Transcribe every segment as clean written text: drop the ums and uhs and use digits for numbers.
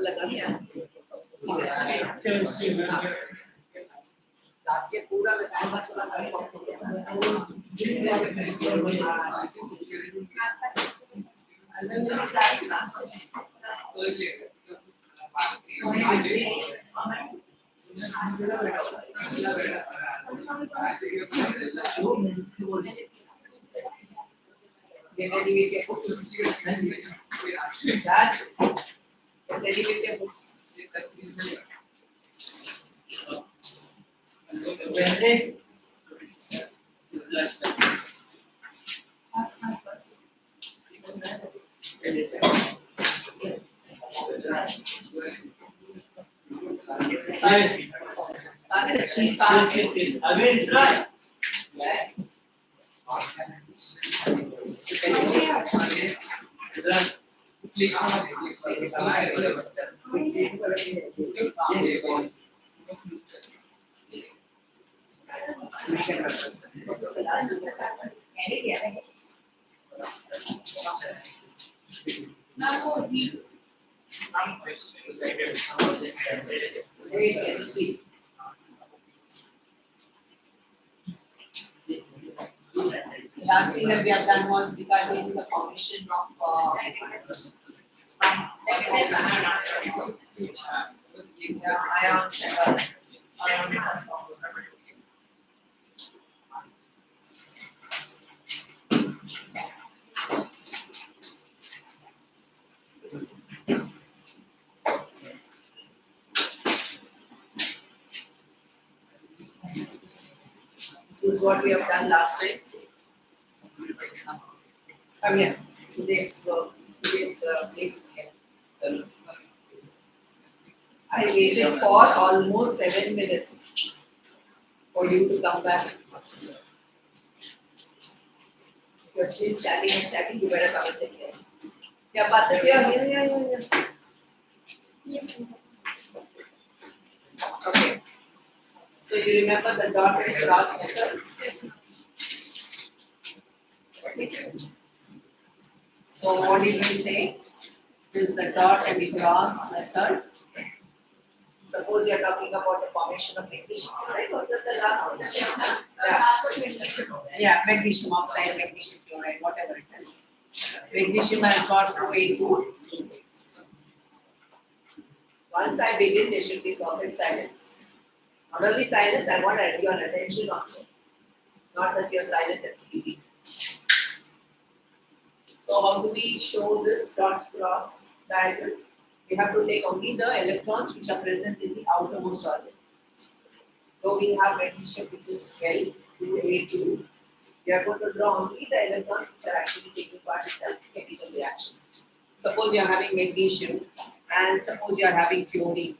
लगा क्या? Last year पूरा बताया ready with your books. That's ready with your books. Last thing that we have done was regarding the formation of ions This is what we have done last time. Come here. Today's place is here. I waited for almost 7 minutes for you to come back. If you're still chatting and chatting, you better come and sit here. Yeah, pass it here. Okay. So you remember the dot and cross method? So what did we say? This is the dot and cross method. Suppose you are talking about the formation of magnesium, right? Was that the last thing? Yeah, magnesium oxide, magnesium chloride, whatever it is. Magnesium has got 282. Once I begin, there should be perfect silence. Not only silence, I want your attention also. Not that you're silent and sleeping. So how do we show this dot cross diagram? We have to take only the electrons which are present in the outermost orbit. So we have magnesium which is L2A2. We are going to draw only the electrons which are actually taking part in the chemical reaction. Suppose you are having magnesium and suppose you are having chlorine.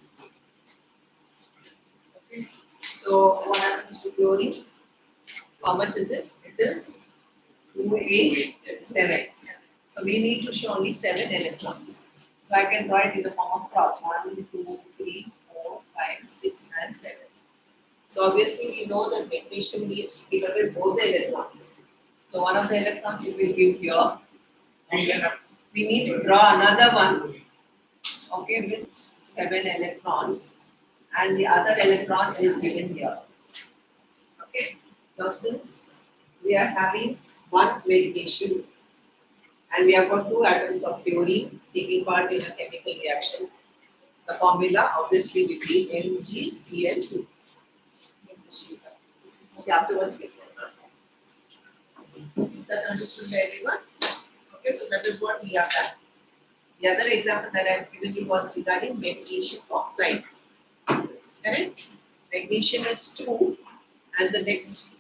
Okay. So what happens to chlorine? How much is it? It is 287. So we need to show only 7 electrons. So I can draw it in the form of cross 1, 2, 3, 4, 5, 6, and 7. So obviously we know that magnesium needs to give away both the electrons. So one of the electrons it will give here. Okay. We need to draw another one. Okay, with 7 electrons, and the other electron is given here. Okay. Now since we are having one magnesium and we have got 2 atoms of chlorine taking part in a chemical reaction, the formula obviously will be MgCl2. Okay, afterwards we can. Is that understood by everyone? Okay, so that is what we have done. The other example that I have given you was regarding magnesium oxide. Correct? Magnesium is 2, and the next,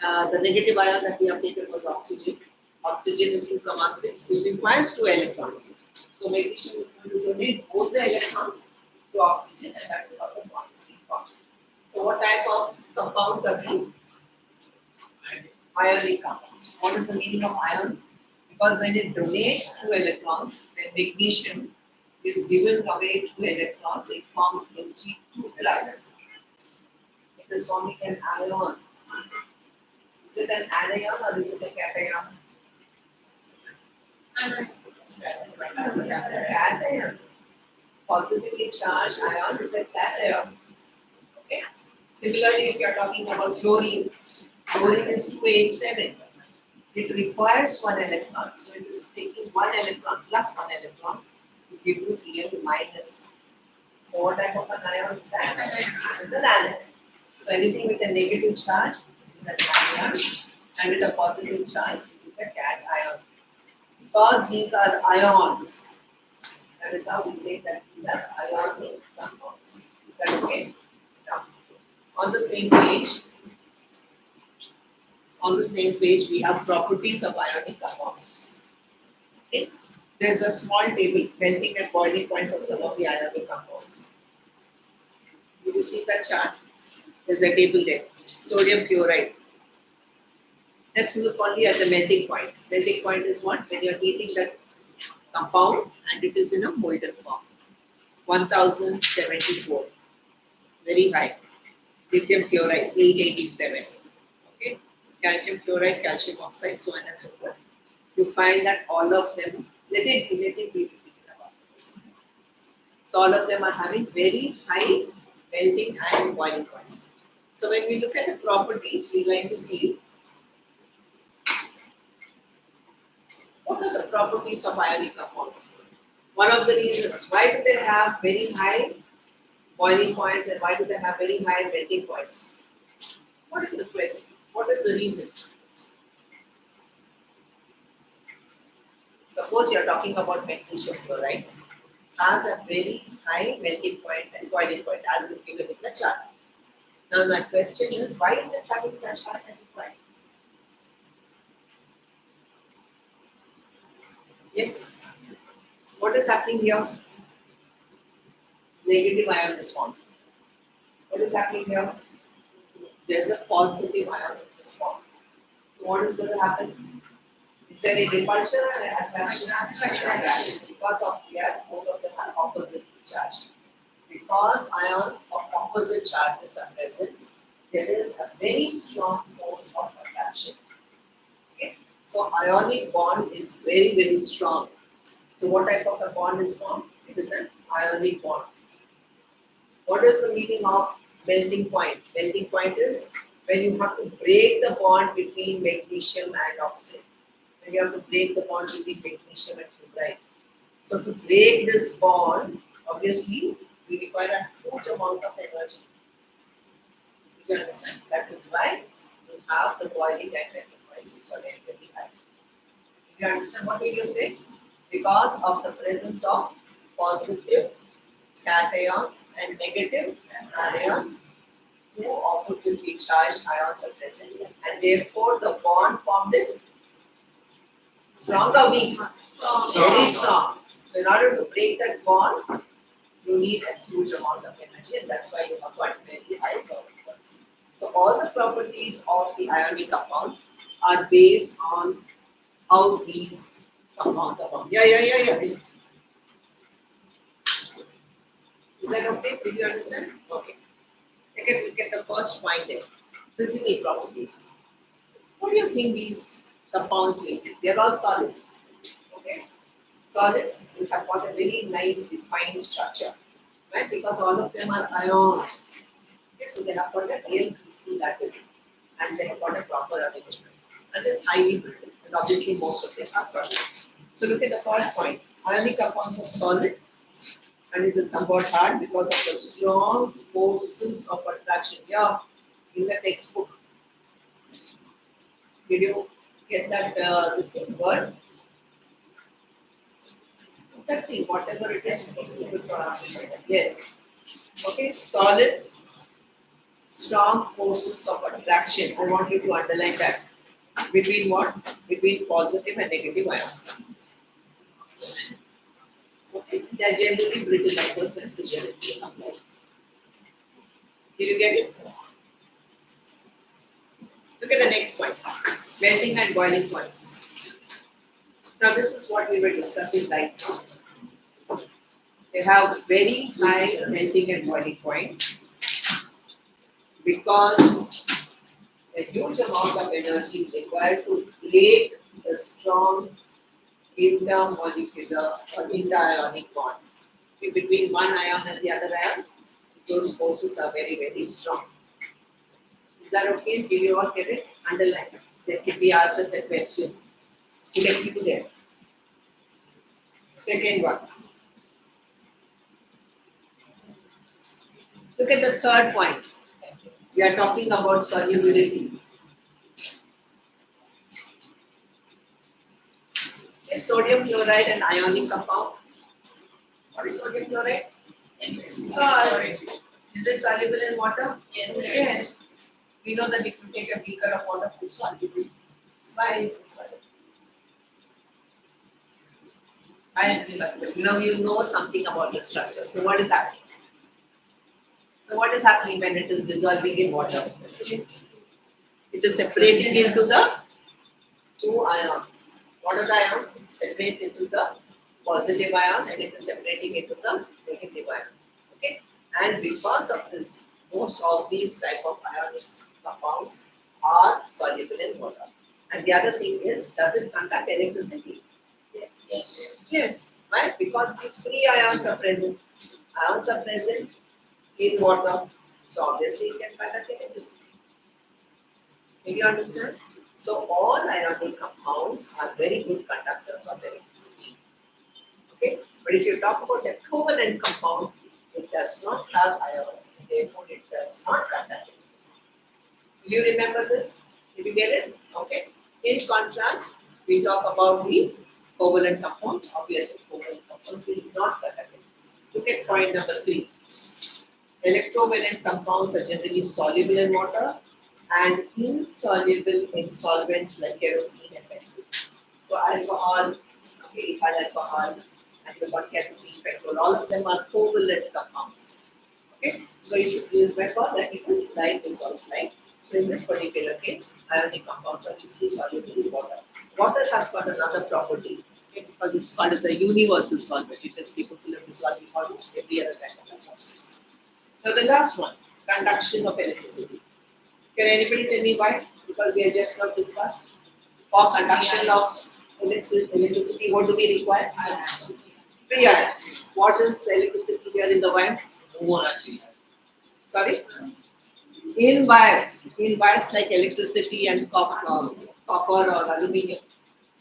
the negative ion that we have taken was oxygen. Oxygen is 2,6, which requires 2 electrons. So magnesium is going to donate both the electrons to oxygen, and that is how the bond is being formed. So what type of compounds are these? Ionic compounds. What is the meaning of ion? Because when it donates 2 electrons, when magnesium is given away 2 electrons, it forms Mg2+. It is forming an ion. Is it an anion or is it a cation? Cation. Positively charged ion is a cation. Okay. Similarly, if you are talking about chlorine, chlorine is 287. It requires one electron. So it is taking one electron plus one electron to give you Cl minus. So what type of an ion is that? It's an anion. So anything with a negative charge is an anion, and with a positive charge it is a cation. Because these are ions, that is how we say that these are ionic compounds. Is that okay? Now, on the same page, we have properties of ionic compounds. Okay? There's a small table, melting and boiling points of some of the ionic compounds. Do you see that chart? There's a table there. Sodium chloride. Let's look only at the melting point. Melting point is what? When you're heating that compound and it is in a molten form. 1074. Very high. Lithium chloride, 887. Okay. Calcium chloride, calcium oxide, so on and so forth. You find that all of them, let it be repeated about this. So all of them are having very high melting and boiling points. So when we look at the properties, we like to see what are the properties of ionic compounds. One of the reasons, why do they have very high boiling points and why do they have very high melting points? What is the question? What is the reason? Suppose you are talking about magnesium chloride, has a very high melting point and boiling point as is given in the chart. Now my question is, why is it having such high melting point? Yes. What is happening here? Negative ion is formed. What is happening here? There's a positive ion which is formed. So what is going to happen? Is there a repulsion or an attraction? Attraction. Because of that, both of them are oppositely charged. Because ions of opposite charges are present, there is a very strong force of attraction. Okay? So ionic bond is very, very strong. So what type of a bond is formed? It is an ionic bond. What is the meaning of melting point? Melting point is when you have to break the bond between magnesium and oxide. When you have to break the bond between magnesium and chloride. So to break this bond, obviously, we require a huge amount of energy. You understand? That is why you have the boiling and melting points which are very, very high. You understand what will you say? Because of the presence of positive cations and negative anions, two oppositely charged ions are present, and therefore the bond formed is strong or weak? Very strong. So in order to break that bond, you need a huge amount of energy, and that's why you have got very high boiling points. So all the properties of the ionic compounds are based on how these compounds are formed. Yeah. Is that okay? Did you understand? Okay. Take a look at the first point there. Physical properties. What do you think these compounds will be? They are all solids. Okay. Solids will have got a very nice defined structure, right? Because all of them are ions. Okay, so they have got a real crystal lattice and they have got a proper arrangement. And it's highly brittle. And obviously most of them are solids. So look at the first point. Ionic compounds are solid and it is somewhat hard because of the strong forces of attraction. Yeah, in the textbook. Did you get that this thing word? That thing, whatever it is, please keep it for us. Yes. Okay, solids, strong forces of attraction. I want you to underline that. Between what? Between positive and negative ions. Okay, they are generally brittle like this when pressure is being applied. Did you get it? Look at the next point. Melting and boiling points. Now this is what we were discussing right now. They have very high melting and boiling points because a huge amount of energy is required to break the strong intermolecular or interionic bond. Okay, between one ion and the other ion, those forces are very, very strong. Is that okay? Did you all get it? Underline. That can be asked as a question. Get you there. Second one. Look at the third point. We are talking about solubility. Is sodium chloride an ionic compound? What is sodium chloride? Salt. Is it soluble in water? Yes. We know that if you take a beaker of water, it's soluble. Why is it soluble? Why is it soluble? Now you know something about the structure. So what is happening? So what is happening when it is dissolving in water? It is separating into the two ions. What are the ions? It separates into the positive ion and it is separating into the negative ion. Okay? And because of this, most of these type of ionic compounds are soluble in water. And the other thing is, does it conduct electricity? Yes. Yes. Why? Because these free ions are present. Ions are present in water. So obviously it can conduct electricity. Did you understand? So all ionic compounds are very good conductors of electricity. Okay? But if you talk about a covalent compound, it does not have ions, therefore it does not conduct electricity. Will you remember this? Did you get it? Okay. In contrast, we talk about the covalent compounds. Obviously, covalent compounds will not conduct electricity. Look at point number 3. Electrovalent compounds are generally soluble in water and insoluble in solvents like kerosene and petrol. So alcohol, okay, ethyl alcohol, and you've got kerosene, petrol, all of them are covalent compounds. Okay, so you should remember that it is like dissolves like. So in this particular case, ionic compounds are easily soluble in water. Water has got another property, okay, because it's called as a universal solvent. It is capable of dissolving almost every other kind of a substance. Now the last one, conduction of electricity. Can anybody tell me why? Because we have just not discussed. For conduction of electricity, what do we require? Free ions. What is electricity here in the wires? Sorry? In wires like electricity and copper or aluminium.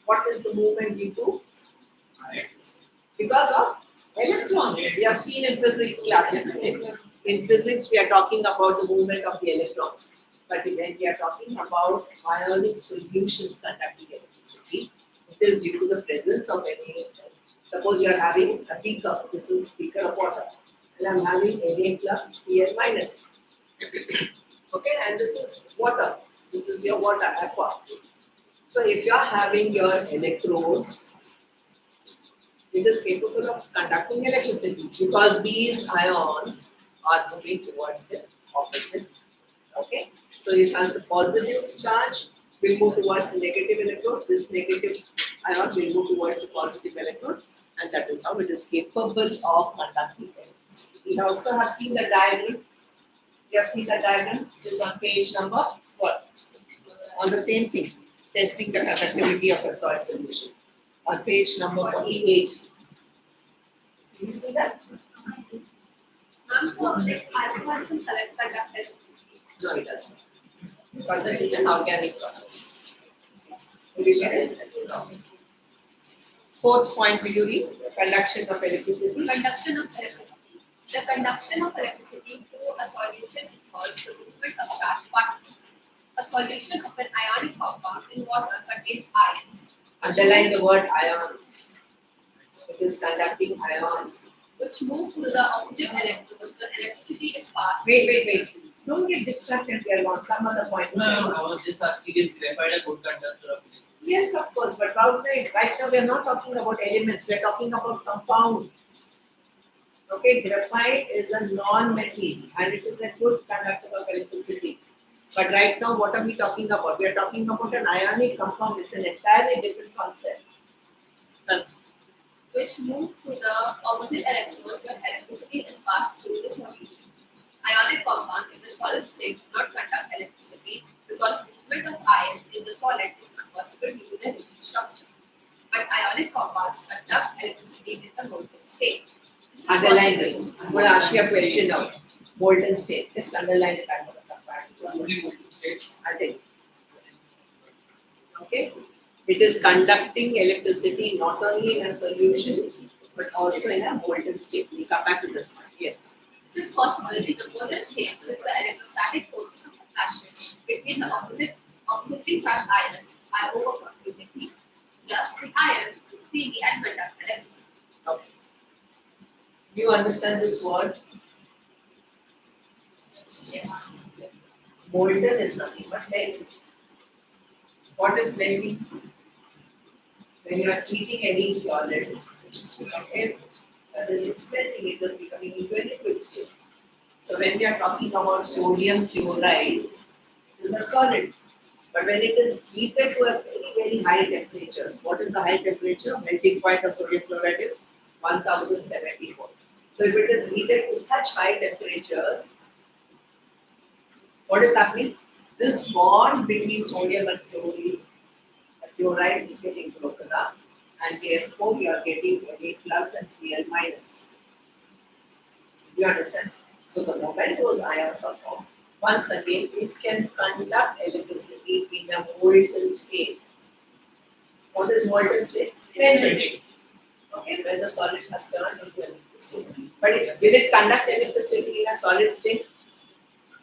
What is the movement due to? Because of electrons. We have seen in physics class, isn't it? In physics, we are talking about the movement of the electrons. But when we are talking about ionic solutions conducting electricity, it is due to the presence of any electron. Suppose you are having a beaker. This is beaker of water. And I am having Na plus Cl minus. Okay, and this is water. This is your water, aqua. So if you are having your electrodes, it is capable of conducting electricity because these ions are moving towards the opposite. Okay, so it has the positive charge, will move towards the negative electrode. This negative ion will move towards the positive electrode, and that is how it is capable of conducting electricity. We also have seen the diagram. You have seen the diagram, which is on page number what? On the same thing, testing the conductivity of a solid solution. On page number 48. Did you see that? So like alcohol doesn't conduct electricity. No, it doesn't. Because it is an organic solid. Will you get it? Fourth point, will you read? Conduction of electricity. Conduction of electricity. The conduction of electricity through a solution involves the movement of charged particles. A solution of an ionic compound in water contains ions. Underline the word ions. It is conducting ions. Which move through the opposite electrodes when electricity is passed. Wait. Don't get distracted. We are on some other point. No, I was just asking, is graphite a good conductor of electricity? Yes, of course, but right now we are not talking about elements. We are talking about compound. Okay, graphite is a non-metal and it is a good conductor of electricity. But right now, what are we talking about? We are talking about an ionic compound. It's an entirely different concept. Which move through the opposite electrodes when electricity is passed through the solution. Ionic compounds in the solid state do not conduct electricity because movement of ions in the solid is not possible due to their rigid structure. but ionic compounds conduct electricity in the molten state. This is Underline possible. this. I'm going to ask you a question now. Molten state. Just underline it. I'm going to come back. Only multiple states. I think. Okay. It is conducting electricity not only in a solution but also in a molten state. We'll come back to this one. Yes. This is possible in the molten state since the electrostatic forces of attraction between the oppositely charged ions are overcome quickly. Thus, the ions freely and conduct electricity. Okay. Do you understand this word? Yes. Molten is nothing but melting. What is melting? When you are treating any solid, okay, that is it's melting, it is becoming into a liquid state. So when we are talking about sodium chloride, it is a solid. But when it is heated to a very high temperatures, what is the high temperature? Melting point of sodium chloride is 1074. So if it is heated to such high temperatures, what is happening? This bond between sodium and chloride is getting broken up, and therefore we are getting Na plus and Cl minus. You understand? So the moment those ions are formed, once again it can conduct electricity in a molten state. What is molten state? Melting. Okay, when the solid has turned into a liquid state. But will it conduct electricity in a solid state?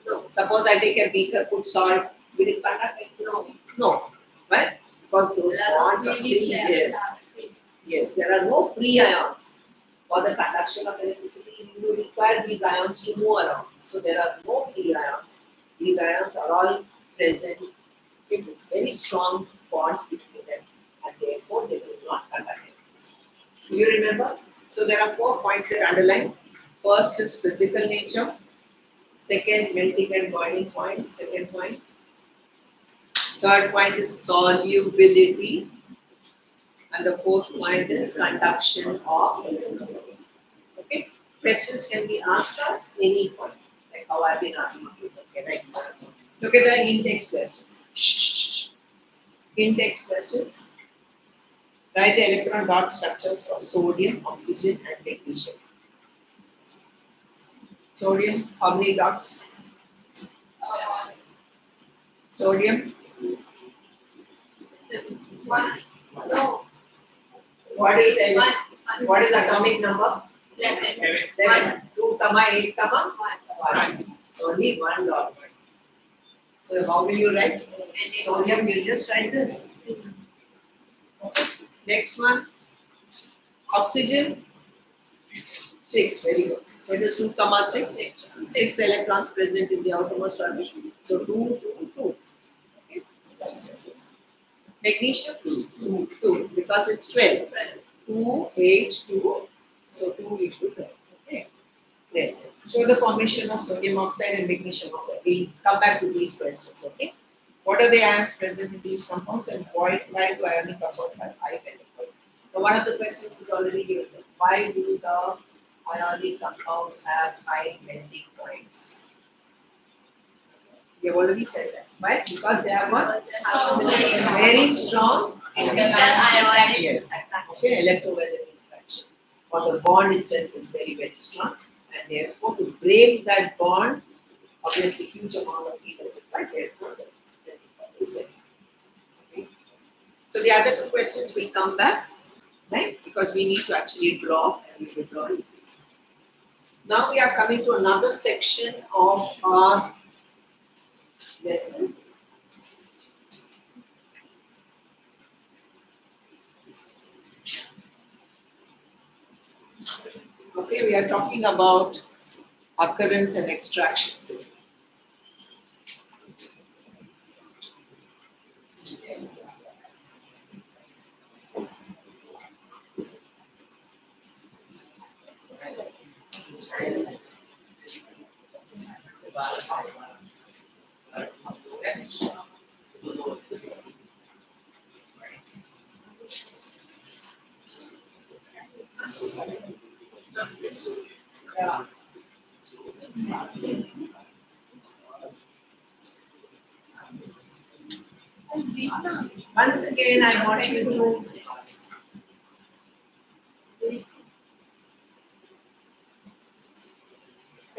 No. Suppose I take a beaker, put salt, will it conduct electricity? No. Why? Because those bonds are still yes. Yes, there are no free ions. For the conduction of electricity, you require these ions to move around. So there are no free ions. These ions are all present with very strong bonds between them, and therefore they will not conduct electricity. Do you remember? So there are 4 points that underline. First is physical nature. Second, melting and boiling points. Second point. Third point is solubility. And the fourth point is conduction of electricity. Okay? Questions can be asked at any point, like how I've been asking you. Okay, right? Look at the in-text questions. In-text questions. Write the electron dot structures for sodium, oxygen, and magnesium. Sodium, how many dots? Sodium. One. No. What is the what is the atomic number? 11. 11. 2, 8, 1. Only 1 dot. So how will you write? Sodium, you just write this. Okay. Next one. Oxygen. 6. Very good. So it is 2, 6. 6 electrons present in the outermost orbit. So 2, 2, 2. Okay. So that's your 6. Magnesium 2 because it's 12. 2, 8, 2. So 2 is 12. Okay. There. Show the formation of sodium oxide and magnesium oxide. We'll come back to these questions. Okay. What are the ions present in these compounds and why do ionic compounds have high melting point? So one of the questions is already given. Why do the ionic compounds have high melting points? We have already said that. Why? Because they have what? Very strong yes. Okay, electrowelded interaction. Or the bond itself is very, very strong. And therefore, to break that bond, obviously huge amount of heat is required. Therefore, the melting point is very high. Okay. So the other 2 questions will come back, right? Because we need to actually draw and we will draw it. Now we are coming to another section of our lesson. Okay, we are talking about occurrence and extraction. Yeah. Once again, I want you to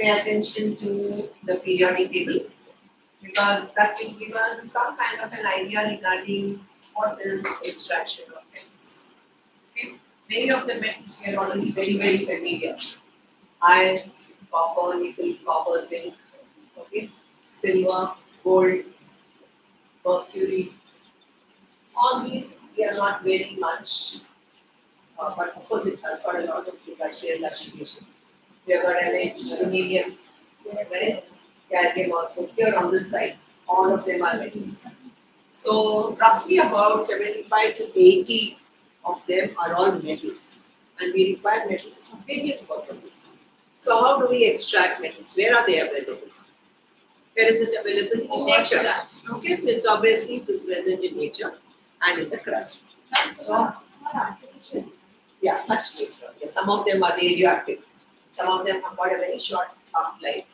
pay attention to the periodic table because that will give us some kind of an idea regarding what is extraction of metals. Okay. Many of the metals we are already very familiar. Iron, copper, nickel, copper, zinc, okay, silver, gold, mercury. All these we are not very much, but of course it has got a lot of industrial applications. We have got aluminium, we have got cadmium also. Here on this side, all of them are metals. So roughly about 75 to 80 of them are all metals, and we require metals for various purposes. So how do we extract metals? Where are they available? Where is it available? In nature. Okay, so it's obviously it is present in nature and in the crust. So yeah, much later. Yeah, some of them are radioactive. Some of them have got a very short half-life,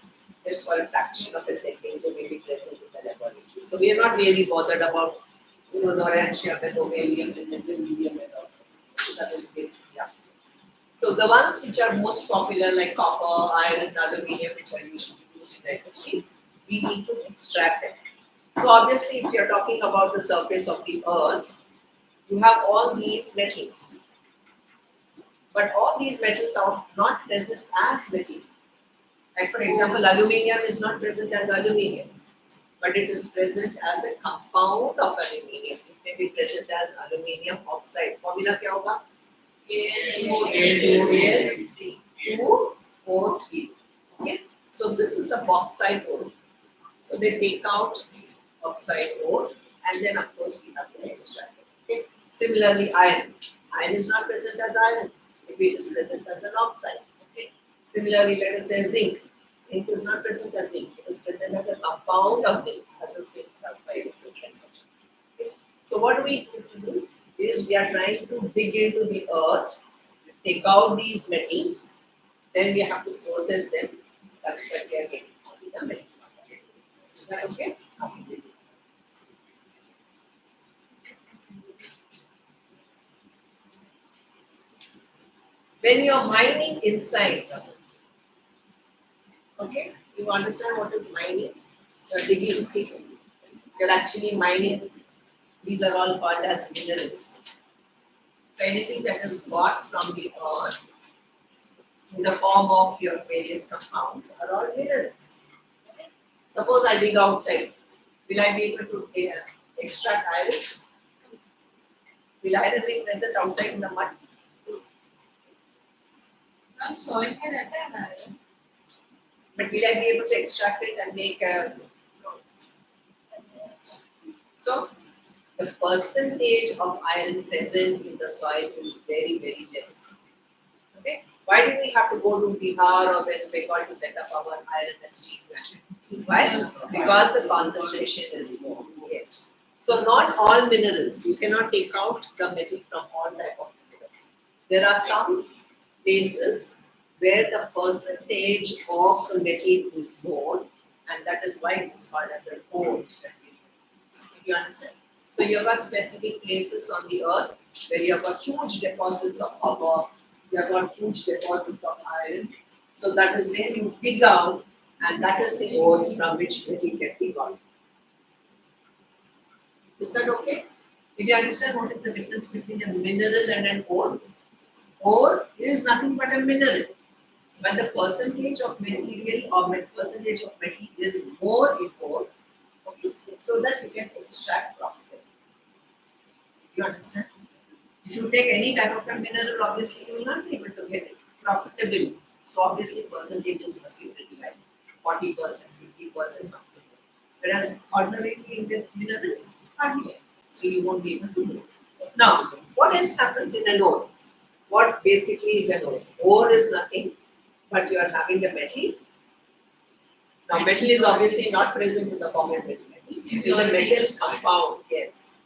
just for a fraction of a second to maybe present in the laboratory. So we are not really bothered about thorium, beryllium, and beryllium and all. So that is basically afterwards. So the ones which are most popular like copper, iron, aluminium, which are usually used in the industry, we need to extract them. So obviously if you are talking about the surface of the earth, you have all these metals. But all these metals are not present as metal. Like for example, aluminium is not present as aluminium, but it is present as a compound of aluminium. It may be present as aluminium oxide. Formula क्या होगा? Al2O3. Okay. So this is a bauxite ore. So they take out oxide ore, and then of course we have to extract it. Okay. Similarly, iron. Iron is not present as iron. If it is present as an oxide. Okay. Similarly, let us say zinc. Zinc is not present as zinc. It is present as a compound of zinc, as a zinc sulfide, etc. Okay. So what do we need to do? Is we are trying to dig into the earth, take out these metals, then we have to process them such that we are getting the metal. Is that okay? When you are mining inside, okay, you understand what is mining? You're digging, you're actually mining. These are all called as minerals. So anything that is got from the earth in the form of your various compounds are all minerals. Suppose I dig outside, will I be able to extract iron? Will iron be present outside in the mud? soil में रहता है ना iron. But will I be able to extract it and make a... So, the percentage of iron present in the soil is very less. Okay? Why do we have to go to Bihar or West Bengal to set up our iron and steel plant? Why? Because the concentration is more. Yes. So not all minerals, you cannot take out the metal from all type of minerals. There are some places where the percentage of the metal is more, and that is why it is called as a ore. You understand? So you have got specific places on the earth where you have got huge deposits of copper, you have got huge deposits of iron. So that is where you dig out, and that is the ore from which metal can be got. Is that okay? Did you understand what is the difference between a mineral and an ore? Ore is nothing but a mineral, but the percentage of material or percentage of metal is more in ore, okay, so that you can extract profit. You understand? If you take any type of a mineral, obviously you will not be able to get it profitable. So obviously percentages must be pretty high. 40%, 50% must be there. Whereas ordinarily in minerals, hardly any. So you won't be able to do it. Now, what else happens in an ore? What basically is an ore? Ore is nothing, but you are having a metal. Now, metal is obviously not present in the form of metal. It is a metal compound, yes.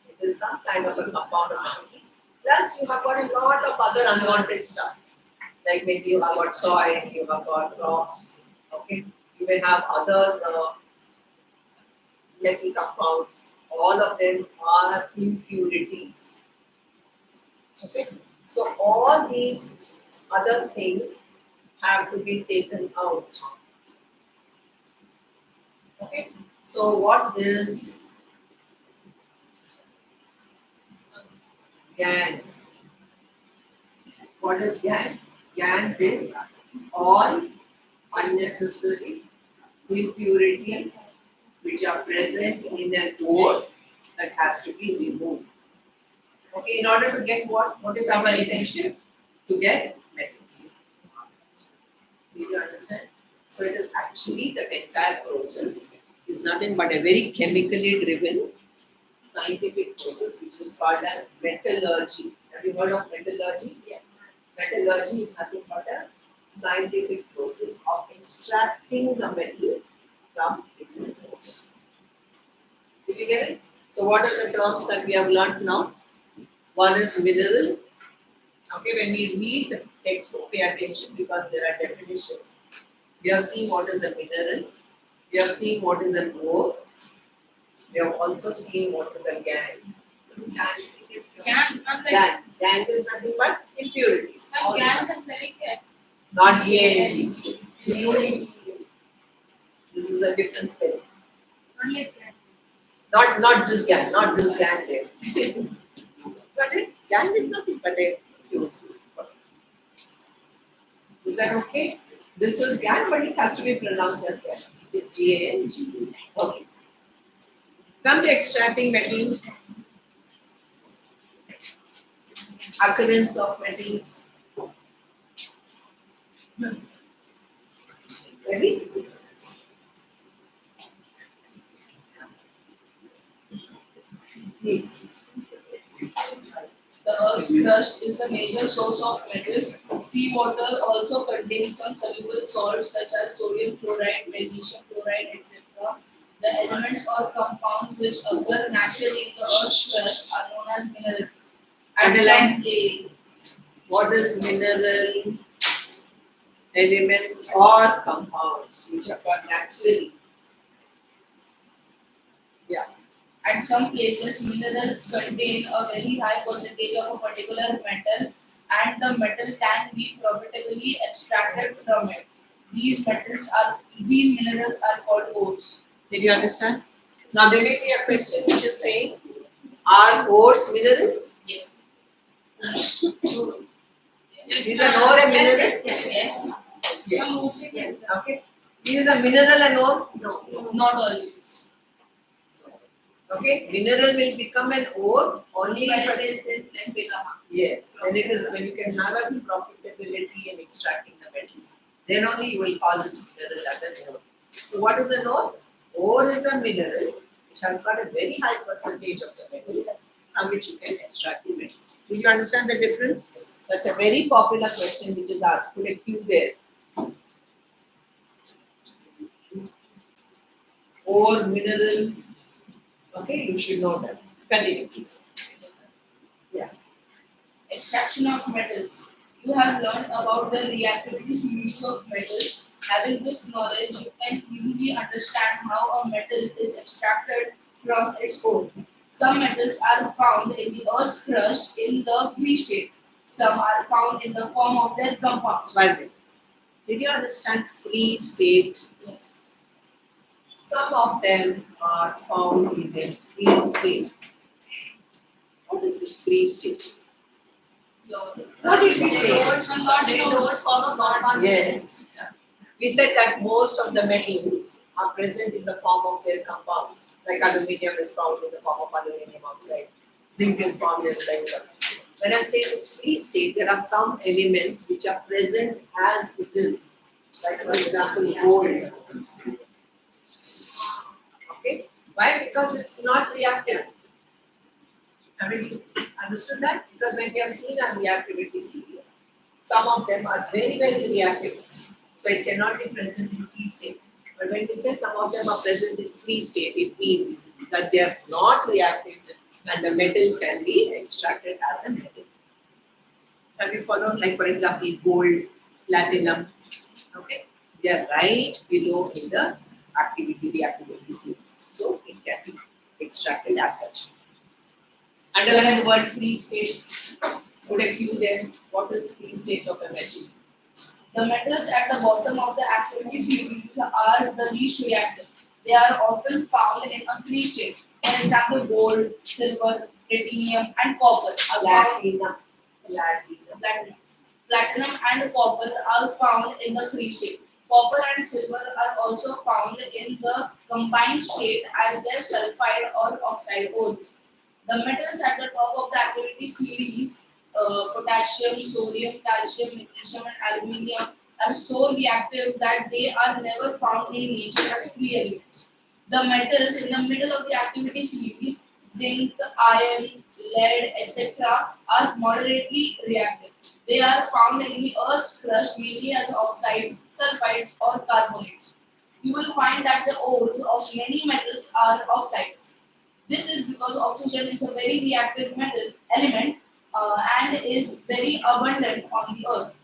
It is some kind of a compound of metal. Plus, you have got a lot of other unwanted stuff. Like maybe you have got soil, you have got rocks, okay? You may have other metal compounds. All of them are impurities. Okay? So all these other things have to be taken out. Okay, so what is GAN? What is GAN? GAN is all unnecessary impurities which are present in an ore that has to be removed. Okay, in order to get what is our intention? To get metals. Do you understand? So it is actually the entire process is nothing but a very chemically driven scientific process which is called as metallurgy. Have you heard of metallurgy? Yes. Metallurgy is nothing but a scientific process of extracting the metal from different ores. Did you get it? So what are the terms that we have learnt now? One is mineral. Okay, when we read the textbook, pay attention because there are definitions. We have seen what is a mineral. We have seen what is an ore. We have also seen what is a GAN. GAN. GAN is nothing but impurities. All not GAN. This is a different spelling. Not this GAN, not this GAN there. But GAN is nothing but a fuse. Is that okay? This is GAN, but it has to be pronounced as GAN. It is GAN. Okay. Come to extracting metal. Occurrence of metals. Ready? The Earth's crust is the major source of metals. Seawater also contains some soluble salts such as sodium chloride, magnesium chloride, etc. The elements or compounds which occur naturally in the Earth's crust are known as minerals. Underline. A. What is mineral? Elements or compounds which occur naturally. Yeah. At some places, minerals contain a very high percentage of a particular metal, and the metal can be profitably extracted from it. These minerals are called ores. Did you understand? Now there may be a question which is saying, are ores minerals? Yes. Is an ore a mineral? Yes. Yes. Yes. Okay. Is a mineral an ore? No. Not always. Okay. Mineral will become an ore only if it is in yes. When you can have a profitability in extracting the metals, then only you will call this mineral as an ore. So what is an ore? Ore is a mineral which has got a very high percentage of the metal from which you can extract the metals. Do you understand the difference? That's a very popular question which is asked. Put a Q there. Ore, mineral. Okay, you should know that. Continue, please. Yeah. Extraction of metals. You have learned about the reactivity series of metals. Having this knowledge, you can easily understand how a metal is extracted from its ore. Some metals are found in the Earth's crust in the free state. Some are found in the form of their compounds. One minute. Did you understand free state? Yes. Some of them are found in their free state. What is this free state? What did we say? Yes. We said that most of the metals are present in the form of their compounds. Like aluminium is found in the form of aluminium oxide. Zinc is found as like. When I say this free state, there are some elements which are present as it is. Like for example, gold. Okay. Why? Because it's not reactive. Have you understood that? Because when we have seen our reactivity series, some of them are very, very reactive. So it cannot be present in free state. But when we say some of them are present in free state, it means that they are not reactive and the metal can be extracted as a metal. Have you followed? Like for example, gold, platinum. Okay. They are right below in the reactivity series. So it can be extracted as such. Underline the word free state. Put a Q there. What is free state of a metal? The metals at the bottom of the activity series are the least reactive. They are often found in a three state. For example, gold, silver, platinum, and copper are found. Platinum. Platinum and copper are found in the free state. Copper and silver are also found in the combined state as their sulfide or oxide ores. The metals at the top of the activity series, potassium, sodium, calcium, magnesium, and aluminium, are so reactive that they are never found in nature as free elements. The metals in the middle of the activity series, zinc, iron, lead, etc., are moderately reactive. They are found in the Earth's crust mainly as oxides, sulfides, or carbonates. You will find that the ores of many metals are oxides. This is because oxygen is a very reactive metal element and is very abundant on the Earth.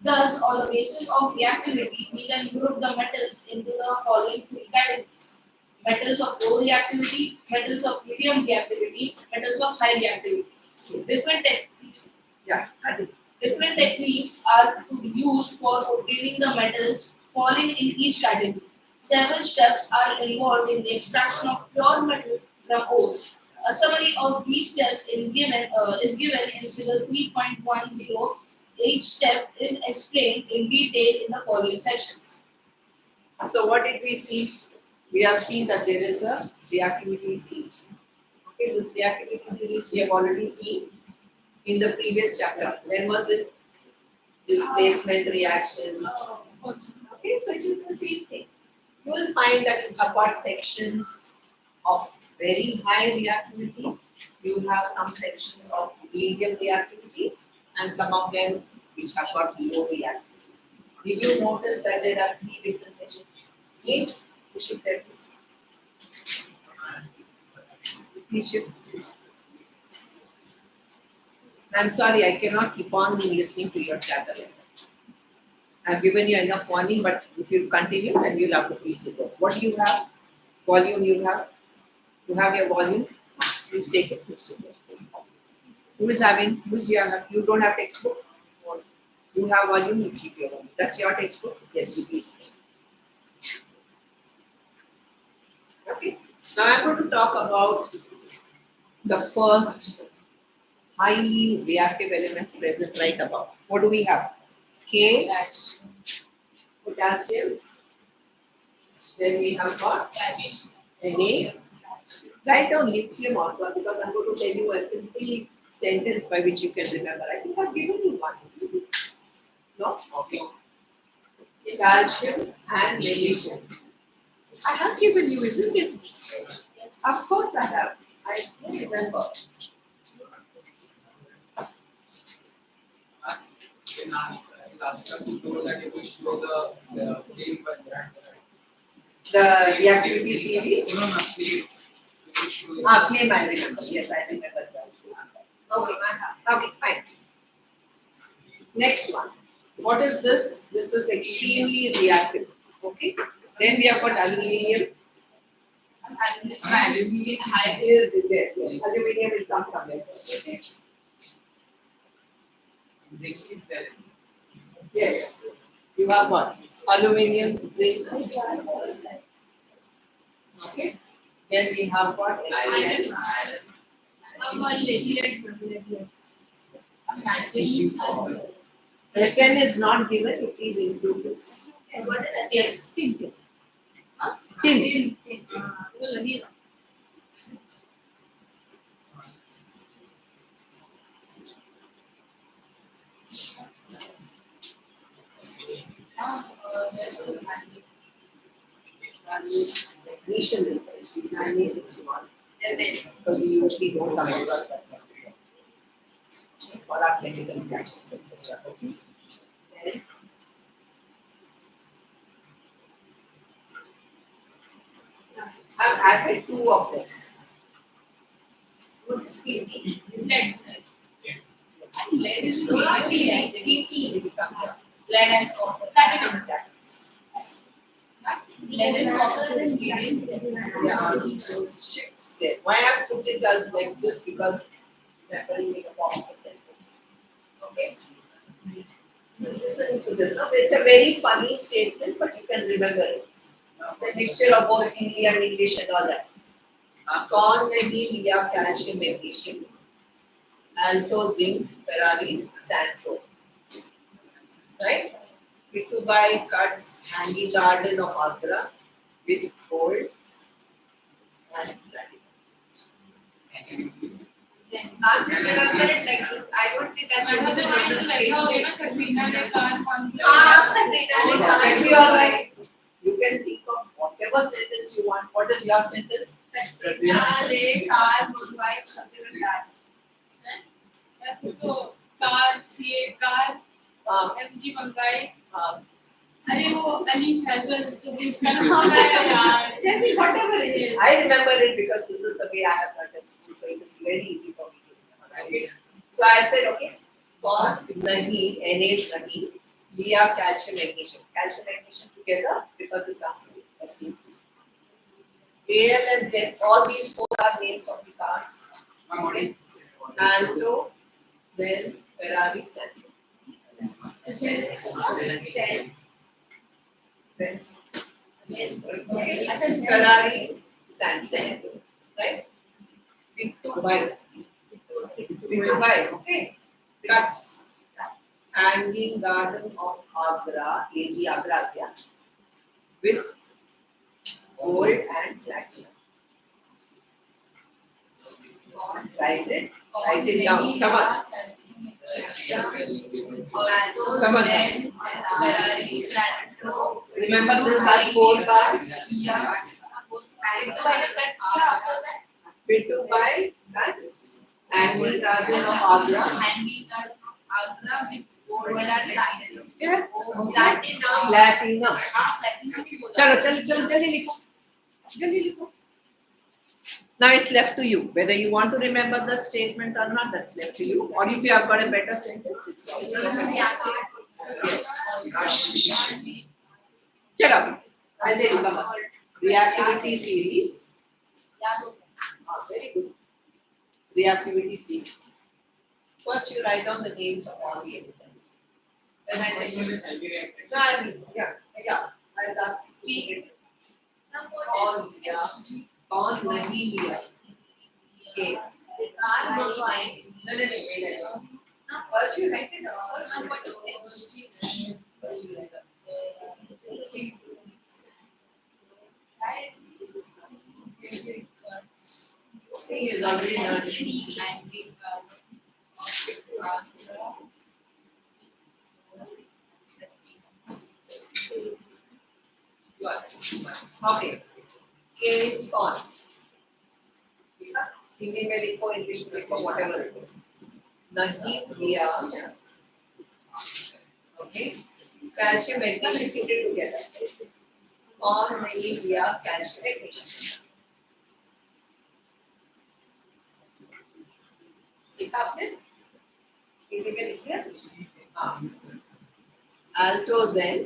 Thus, on the basis of reactivity, we can group the metals into the following three categories: metals of low reactivity, metals of medium reactivity, metals of high reactivity. Different techniques, Yeah. different techniques are to be used for obtaining the metals falling in each category. Several steps are involved in the extraction of pure metal from ores. A summary of these steps is given in figure 3.10. Each step is explained in detail in the following sections. So what did we see? We have seen that there is a reactivity series. Okay, this reactivity series we have already seen in the previous chapter. When was it? Displacement reactions. Okay, so it is the same thing. You will find that you have got sections of very high reactivity. You will have some sections of medium reactivity and some of them which have got low reactivity. Did you notice that there are three different sections? Eight, you should tell this. Please shift. I'm sorry, I cannot keep on listening to your chatter. I've given you enough warning, but if you continue, then you'll have to please it. What do you have? Volume you have? You have your volume? Please take it. Who is having? Who's you have? You don't have textbook? You have volume, you keep your volume. That's your textbook? Yes, you please. Okay. Now I'm going to talk about the first highly reactive elements present right above. What do we have? K, potassium. Then we have got Na. Write down lithium also because I'm going to tell you a simple sentence by which you can remember. I think I've given you one, isn't it? No? Okay. Calcium and magnesium. I have given you, isn't it? Of course I have. I don't remember. Last time you told that you will show the flame by brand. The reactivity series. No, no, flame. Flame I remember. Yes, I remember that. Okay, okay, fine. Next one. What is this? This is extremely reactive. Okay. Then we have got aluminium. Aluminium high Is there? Yes. Aluminium will come somewhere. Okay. Zinc is there. Yes. You have one. Aluminium, zinc. Okay. Then we have got iron. Refen is not given. You please include this. What is that? Yes. Tin. Tin. Magnesium is basically 961. Because we usually don't come across that one. For our chemical reactions, etc. Okay. Then I've added two of them. What is PP? Lead. And lead is not PT. Lead and copper. Lead and copper is medium. Yeah, just shifts there. Why I put it as like this? Because remembering in a form of a sentence. Okay. Just listen to this. So it's a very funny statement, but you can remember it. It's a mixture of both Hindi and English and all that. कौन नहीं लिया calcium magnesium Alto zinc Ferrari Santro right Pitubai cuts hanging garden of Agra with gold and platinum. Then can't remember it like this. I don't think I can remember the statement. Katrina ne kaan Katrina ne kaan You are right. You can think of whatever sentence you want. What is your sentence? Katrina ne kaan mangwai something like that. Yes, so car चाहिए car MG मंगाई अरे वो अली फैजल जो इसका नाम है यार Tell me whatever it is. I remember it because this is the way I have learned at school, so it is very easy for me to remember. Okay? So I said, okay, कौन नहीं NAs नहीं लिया calcium magnesium together because it comes with ST. AL and Z, all these four are names of the cars. Okay. Alto, Zen, Ferrari, Santro. Zen. Okay. Ferrari, Santro. Right? Pitubai. Okay. Cuts. Hanging Garden of Agra, AG Agra, yeah, with gold and platinum. Write it down. Come on. Come on. Remember this as 4 bars. Pitubai cuts. Hanging Garden of Agra. Hanging Garden of Agra with gold and platinum. Yeah. Platinum. Platinum. Platinum. चलो जल्दी लिखो. Now it's left to you whether you want to remember that statement or not. That's left to you. Or if you have got a better sentence, it's also okay. Yes. चलो. I'll tell you. Come on. Reactivity series. Very good. Reactivity series. First, you write down the names of all the elements. Then I tell you. Yeah. I'll ask you. कौन नहीं लिया Okay. No. First you write it down. First you write it down. See, he's already learned. Okay. Is कौन? हिंदी में लिखो, English में लिखो, whatever it is. नहीं लिया. Okay. Calcium magnesium put it together. कौन नहीं लिया calcium magnesium? लिखा आपने? हिंदी में लिखिए. Alto Zen.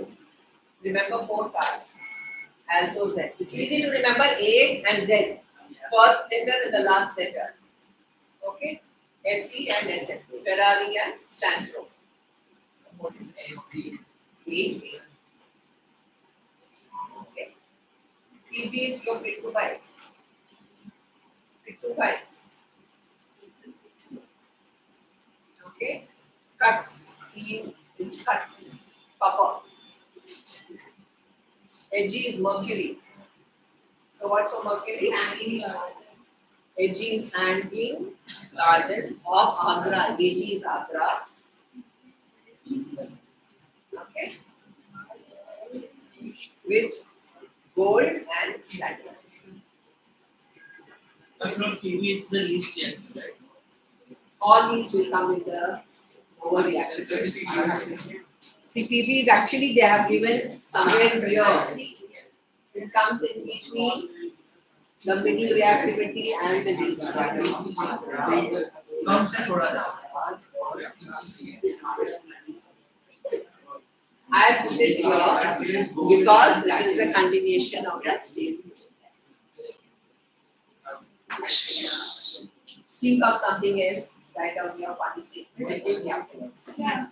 Remember 4 parts. Alto Z. It's easy to remember A and Z. First letter and the last letter. Okay? FE and SN. Ferrari and Santro. What is FG? A. Okay. PB is your Pitubai. Okay? Cuts. C is cuts. Copper. Ag is Mercury. So what's for Mercury? Ag is Hanging Garden of Agra. Ag is Agra. Okay. With gold and platinum. But from TV, it's the least yet, right? All these will come in the over reactivity. See, PB is actually they have given somewhere here. It comes in between the middle reactivity and the least reactivity. कम से थोड़ा I put it here because it is a continuation of that statement. Think of something else write down your funny statement and take the afterwards. Yeah.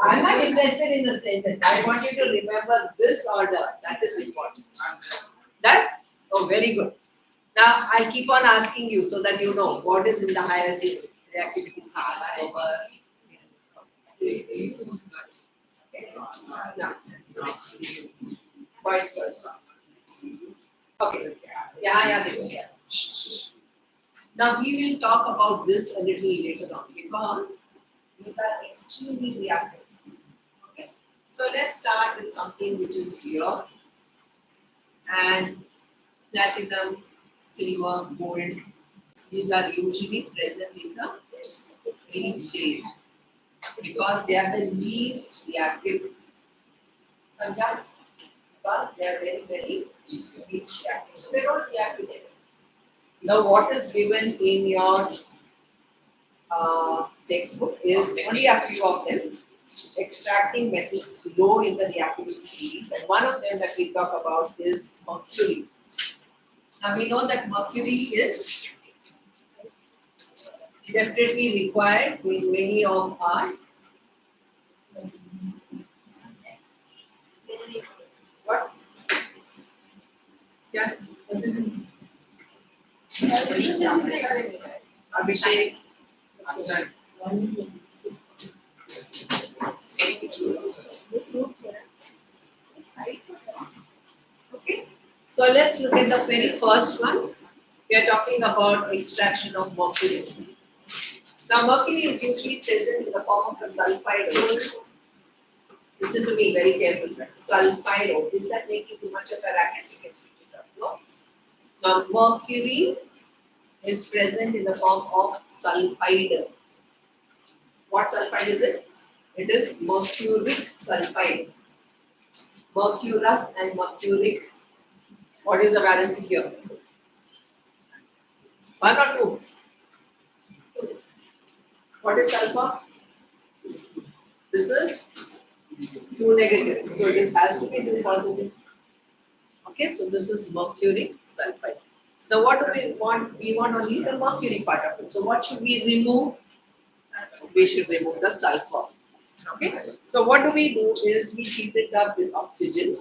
I'm not interested in the sentence. I want you to remember this order. That is important. That? Oh, very good. Now I'll keep on asking you so that you know what is in the hierarchy reactivity series over. Now, boys first. Okay. Yeah, they go. Yeah. Now we will talk about this a little later on because these are extremely reactive. Okay. So let's start with something which is here and platinum, silver, gold. These are usually present in the free state because they are the least reactive. Sanjay? Because they are very, very least reactive. So they don't react with it. Now what is given in your textbook is only a few of them. Extracting metals low in the reactivity series, and one of them that we talk about is mercury. Now we know that mercury is definitely required in many of our what? Yeah. Abhishek. Okay. So let's look at the very first one. We are talking about extraction of mercury. Now mercury is usually present in the form of a sulfide ore. Listen to me very carefully. Sulfide ore. Is that making too much of a racket? You can switch it up. No? Now mercury is present in the form of sulfide. What sulfide is it? It is mercuric sulfide. Mercurous and mercuric. What is the valency here? 1 or 2? 2. What is sulfur? This is 2 negative. So this has to be 2 positive. Okay, so this is mercuric sulfide. Now what do we want? We want only the mercury part of it. So what should we remove? We should remove the sulfur. Okay, so what do we do is we heat it up with oxygen.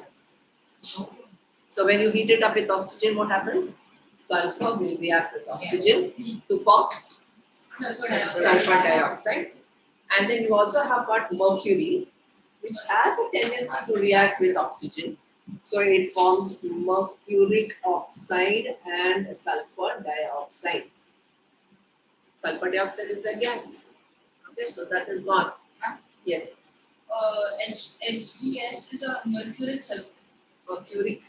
So when you heat it up with oxygen, what happens? Sulfur will react with oxygen to form sulfur dioxide. And then you also have got mercury, which has a tendency to react with oxygen. So it forms mercuric oxide and sulfur dioxide. Sulfur dioxide is a gas. Okay, so that is gone. Yes. HGS is a mercuric sulfide. Mercuric.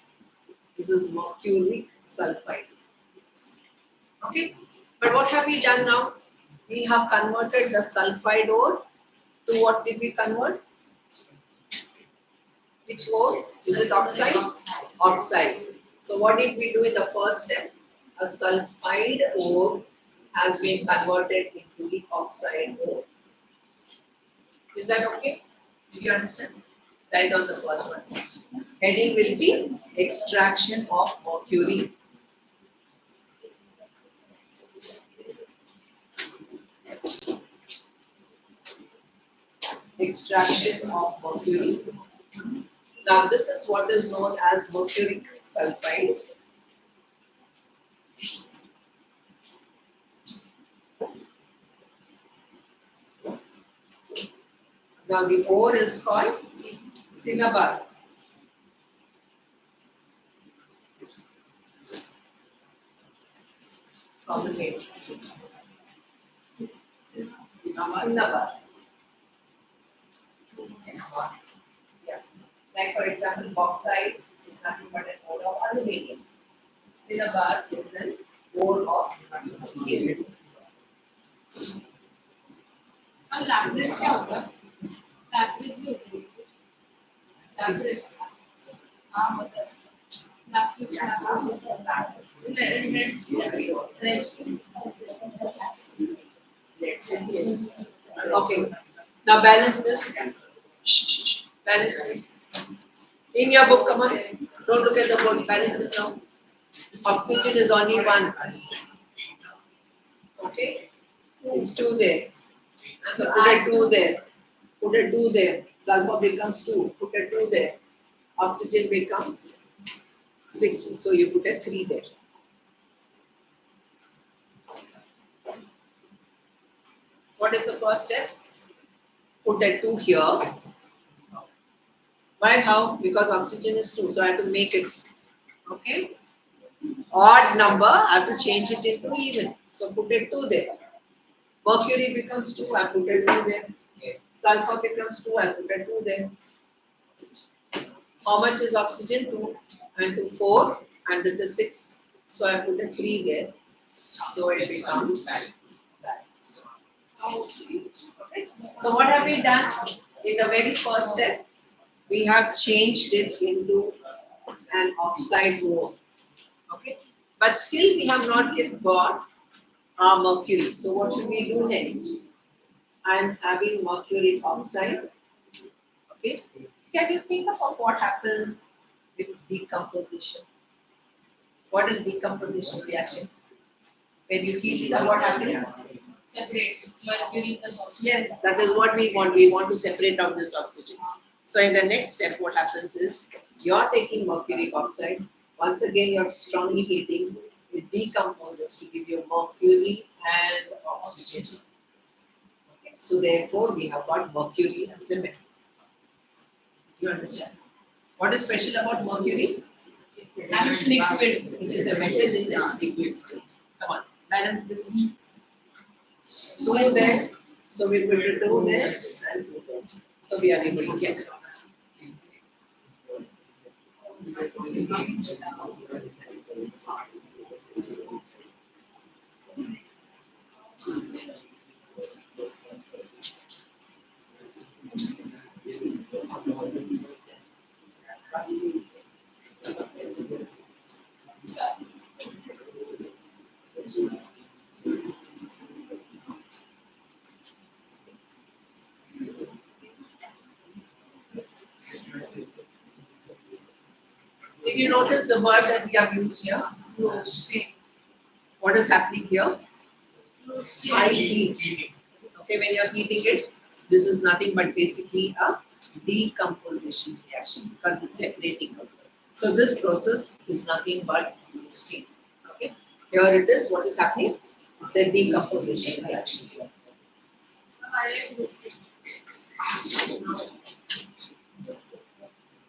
This is mercuric sulfide. Okay. But what have we done now? We have converted the sulfide ore to what did we convert? Which ore? Is it oxide? Oxide. So what did we do in the first step? A sulfide ore has been converted into the oxide ore. Is that okay? Did you understand? Write on the first one. Heading will be extraction of mercury. Extraction of mercury. Now this is what is known as mercuric sulfide. Now the ore is called cinnabar. From the name. Cinnabar. Yeah. Like for example, bauxite is nothing but an ore of aluminium. Cinnabar is an ore of aluminium. और लैब्रेस क्या होता है? लैब्रेस भी होता है. Lapis. हाँ होता है. Okay. Now balance this. Balance this. In your book, come on. Don't look at the book. Balance it now. Oxygen is only one. Okay, it's 2 there. So put a 2 there. Put a 2 there. Sulfur becomes 2. Put a 2 there. Oxygen becomes 6. So you put a 3 there. What is the first step? Put a 2 here. Why? How? Because oxygen is 2. So I have to make it. Okay. Odd number, I have to change it into even. So put a 2 there. Mercury becomes 2. I put a 2 there. Sulfur becomes 2. I put a 2 there. How much is oxygen? 2 and 2, 4 and it is 6. So I put a 3 there. So it becomes balanced. Okay. So what have we done? In the very first step, we have changed it into an oxide mode. Okay. But still we have not yet got our mercury. So what should we do next? I am having mercury oxide. Okay. Can you think of what happens with decomposition? What is decomposition reaction? When you heat it up, what happens? Separates mercury plus oxygen. Yes, that is what we want. We want to separate out this oxygen. So in the next step, what happens is you're taking mercury oxide. Once again, you're strongly heating. It decomposes to give you mercury and oxygen. Okay. So therefore, we have got mercury as a metal. You understand? What is special about mercury? And it's liquid. It is a metal in the liquid state. Come on, balance this. 2 there. So we put a 2 there and 2 there. So we are able to get it. Did you notice the word that we have used here? Roasting. What is happening here? Roasting. High heat. Okay, when you are heating it, this is nothing but basically a decomposition reaction because it's separating out. So this process is nothing but roasting. Okay, here it is. What is happening? It's a decomposition reaction.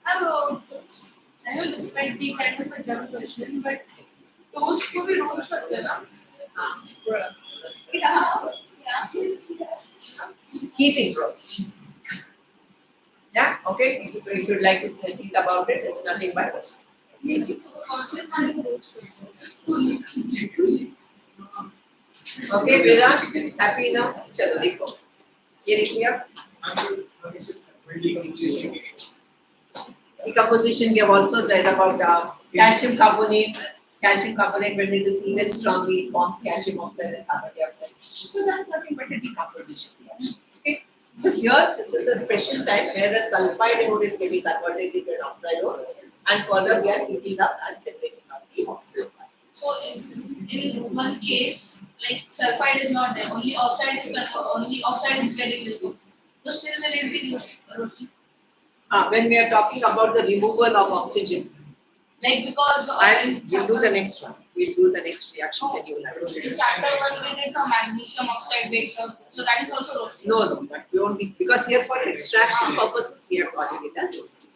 I know this might be kind of a dumb question, but toast को भी roast करते हैं ना? Heating process. Yeah, okay. If you'd like to think about it, it's nothing but heating. Okay, Virat, happy now? Chalo, देखो. ये लिख लिया? Decomposition, we have also read about calcium carbonate. Calcium carbonate, when it is heated strongly, it forms calcium oxide and carbon dioxide. So that's nothing but a decomposition reaction. Okay. So here, this is a special type where a sulfide ore is getting converted into an oxide ore, and further we are heating up and separating out the oxide. So if in one case, like sulfide is not there, only oxide is getting liquid. So still will it be used roasting? When we are talking about the removal of oxygen, Like because and we'll do the next one. We'll do the next reaction that you will understand. in chapter 1 we did the magnesium oxide breaks up, so that is also roasting. No, but we won't be, because here for extraction purposes we are calling it as roasting.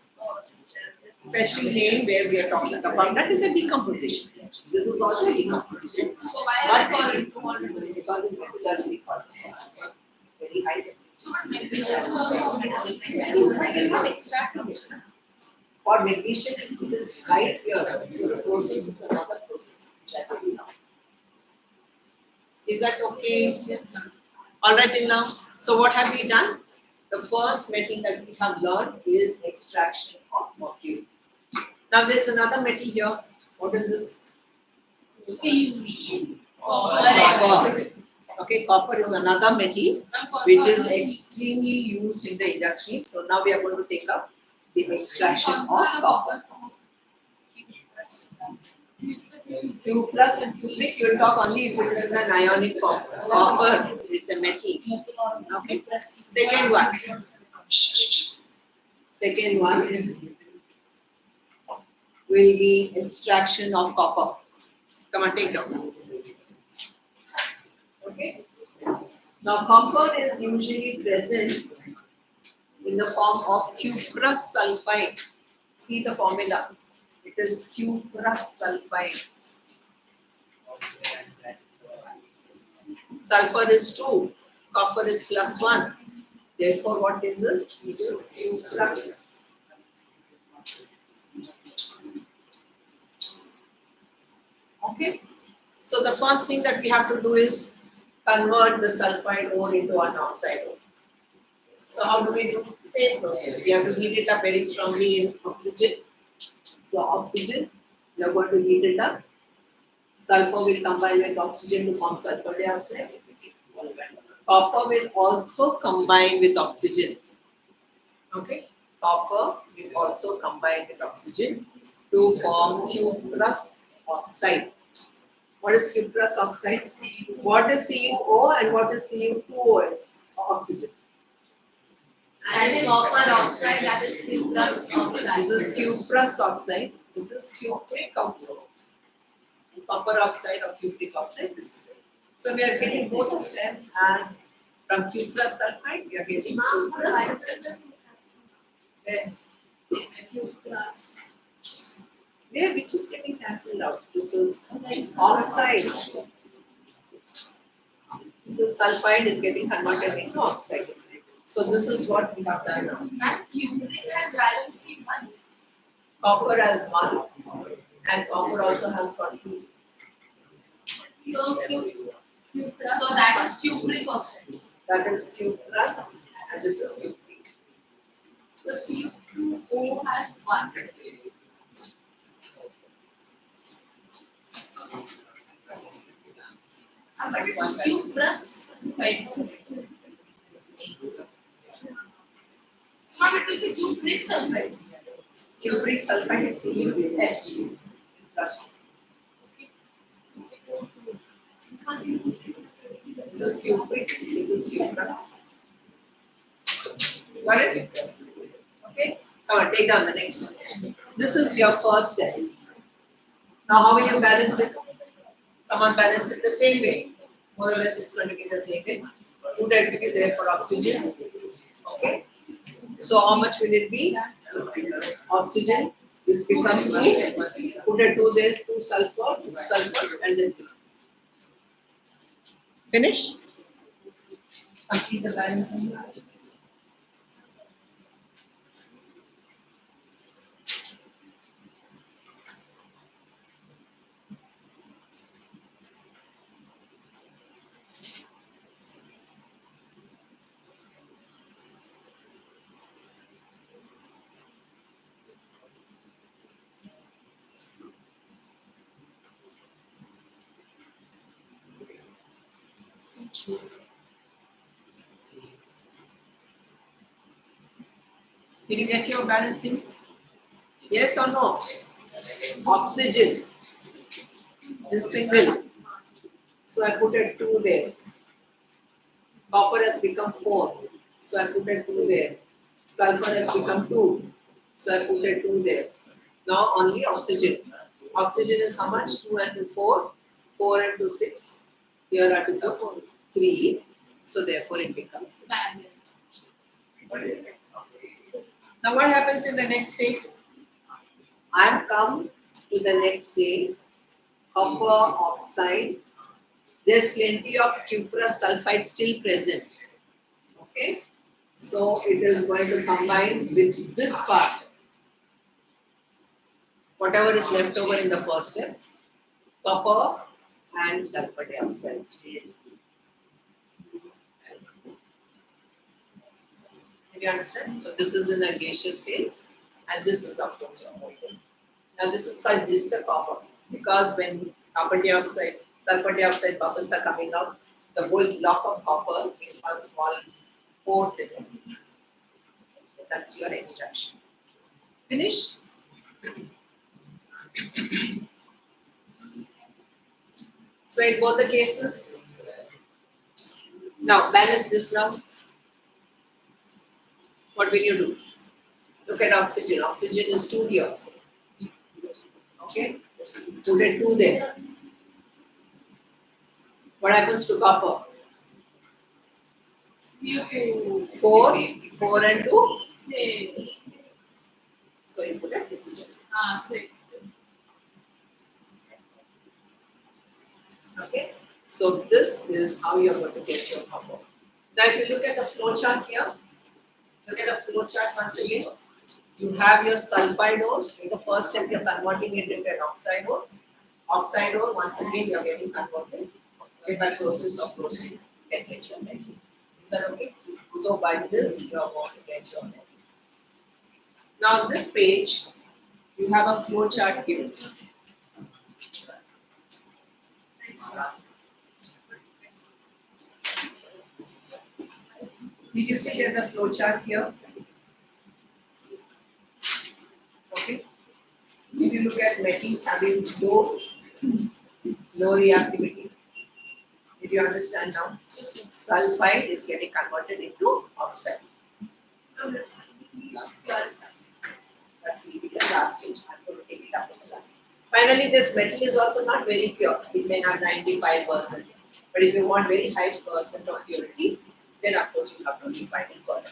Special name where we are talking about that is a decomposition. This is also a decomposition. So why are we calling it? Because in metallurgy we call it very high temperature. Extracting it. For magnesium, it is right here. So the process is another process. That will be now. Is that okay? All right till now. So what have we done? The first metal that we have learned is extraction of mercury. Now there's another metal here. What is this? CZ. Copper. Okay, copper is another metal which is extremely used in the industry. So now we are going to take up the extraction of copper. Q plus and cupric, you will talk only if it is in an ionic form. Copper, it's a metal. Okay. Second one. Second one will be extraction of copper. Come on, take down. Okay. Now, copper is usually present in the form of cuprous sulfide. See the formula. It is cuprous sulfide. Sulfur is 2, copper is +1. Therefore, what is this? This is cuprous. Okay. So the first thing that we have to do is convert the sulfide ore into an oxide ore. So how do we do? Same process. We have to heat it up very strongly in oxygen. So oxygen, we are going to heat it up. Sulfur will combine with oxygen to form sulfur dioxide. Copper will also combine with oxygen. Okay. Copper will also combine with oxygen to form cuprous oxide. What is cuprous oxide? What is CuO and what is Cu2O? Oxygen. That is copper oxide, that is cuprous oxide. This is cuprous oxide. This is cupric oxide. Copper oxide or cupric oxide, this is it. So we are getting both of them as from cuprous sulfide, we are getting cuprous oxide. Cuprous. Where which is getting cancelled out? This is oxide. This is sulfide is getting converted into oxide. So this is what we have done now. That cupric has valency 1. Copper has 1 and copper also has got 2. So, cuprous. So that is cupric oxide. That is cuprous and this is cupric. So Cu2O has 1. But it's cuprous. Right. So it will be cupric sulfide. Cupric sulfide is CuS plus 2. This is cupric, this is cuprous. Got it? Okay? Come on, take down the next one. This is your first step. Now, how will you balance it? Come on, balance it the same way. More or less, it's going to be the same way. Put that to be there for oxygen. Okay? So, how much will it be? Oxygen. This becomes 2. Put a 2 there, 2 sulfur, and then 3. Finish? Complete the balancing. Did you get your balancing? Yes or no? Oxygen is single. So I put a 2 there. Copper has become 4. So I put a 2 there. Sulfur has become 2. So I put a 2 there. Now only oxygen. Oxygen is how much? 2 and 2, 4. 4 and 2, 6. Here are to put 3. So therefore it becomes. Now what happens in the next state? I have come to the next state, copper oxide. There's plenty of cuprous sulfide still present. Okay? So it is going to combine with this part. Whatever is left over in the first step, copper and sulfur dioxide. Have you understand? So this is in a gaseous phase and this is of course your molten. Now this is called blister copper because when carbon dioxide, sulfur dioxide bubbles are coming out, the whole block of copper will have small pores in it. So that's your extraction. Finish? So in both the cases, now balance this now. What will you do? Look at oxygen. Oxygen is 2 here. Okay? Put a 2 there. What happens to copper? You 4 and 2. say, So you put a 6. 6. Okay? So this is how you are going to get your copper. Now if you look at the flow chart here, look at the flow chart once again. You have your sulfide ore. In the first step, you're converting it into an oxide ore. Oxide ore, once again, you're getting converted by process of roasting temperature metal. Is that okay? So by this, you're going to get your metal. Now on this page, you have a flow chart given. Did you see there's a flow chart here? Okay. If you look at metals having low reactivity, did you understand now? Sulfide is getting converted into oxide. That will be the last stage. I'm going to take it up to the last. Finally, this metal is also not very pure. It may have 95%. But if you want very high percent of purity, then of course you have to refine it further.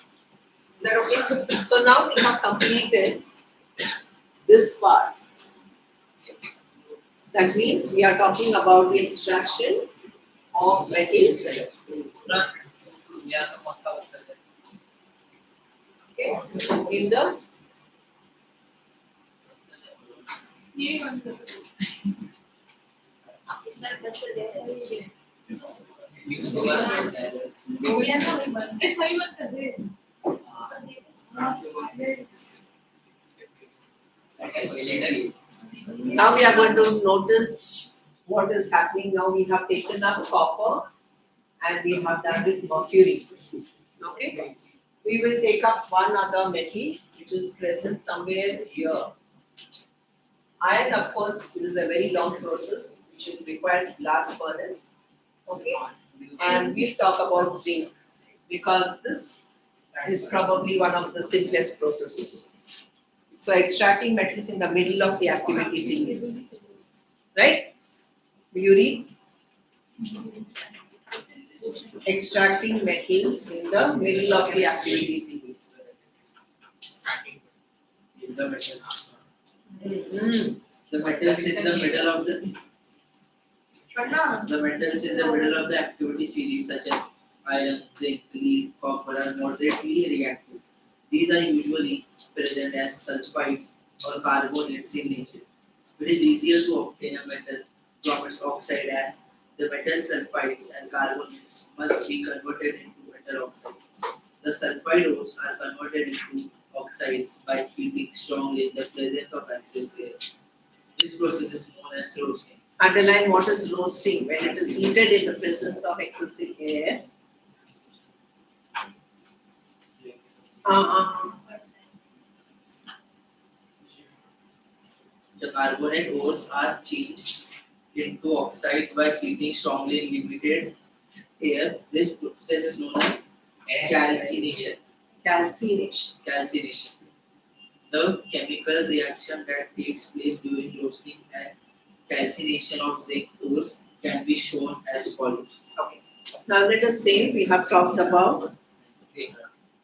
Is that okay? So now we have completed this part. That means we are talking about the extraction of metals. Okay. In the It's how you want to do. now we are going to notice what is happening now. We have taken up copper and we have done with mercury. Okay. We will take up one other metal which is present somewhere here. Iron, of course, is a very long process which requires blast furnace. Okay. And we'll talk about zinc because this is probably one of the simplest processes. So extracting metals in the middle of the activity series. Right? Will you read? Extracting metals in the middle of the activity series. The metals. Mm-hmm. The metals in the middle of the activity series such as iron, zinc, lead, copper are moderately reactive. These are usually present as sulfides or carbonates in nature. It is easier to obtain a metal from its oxide as the metal sulfides and carbonates must be converted into metal oxide. The sulfide ores are converted into oxides by heating strongly in the presence of excess air. This process is known as roasting. Underline what is roasting when it is heated in the presence of excessive air. The carbonate ores are changed into oxides by heating strongly in limited air. This process is known as calcination. Calcination. The chemical reaction that takes place during roasting and calcination of zinc ores can be shown as follows. Okay. Now let us say we have talked about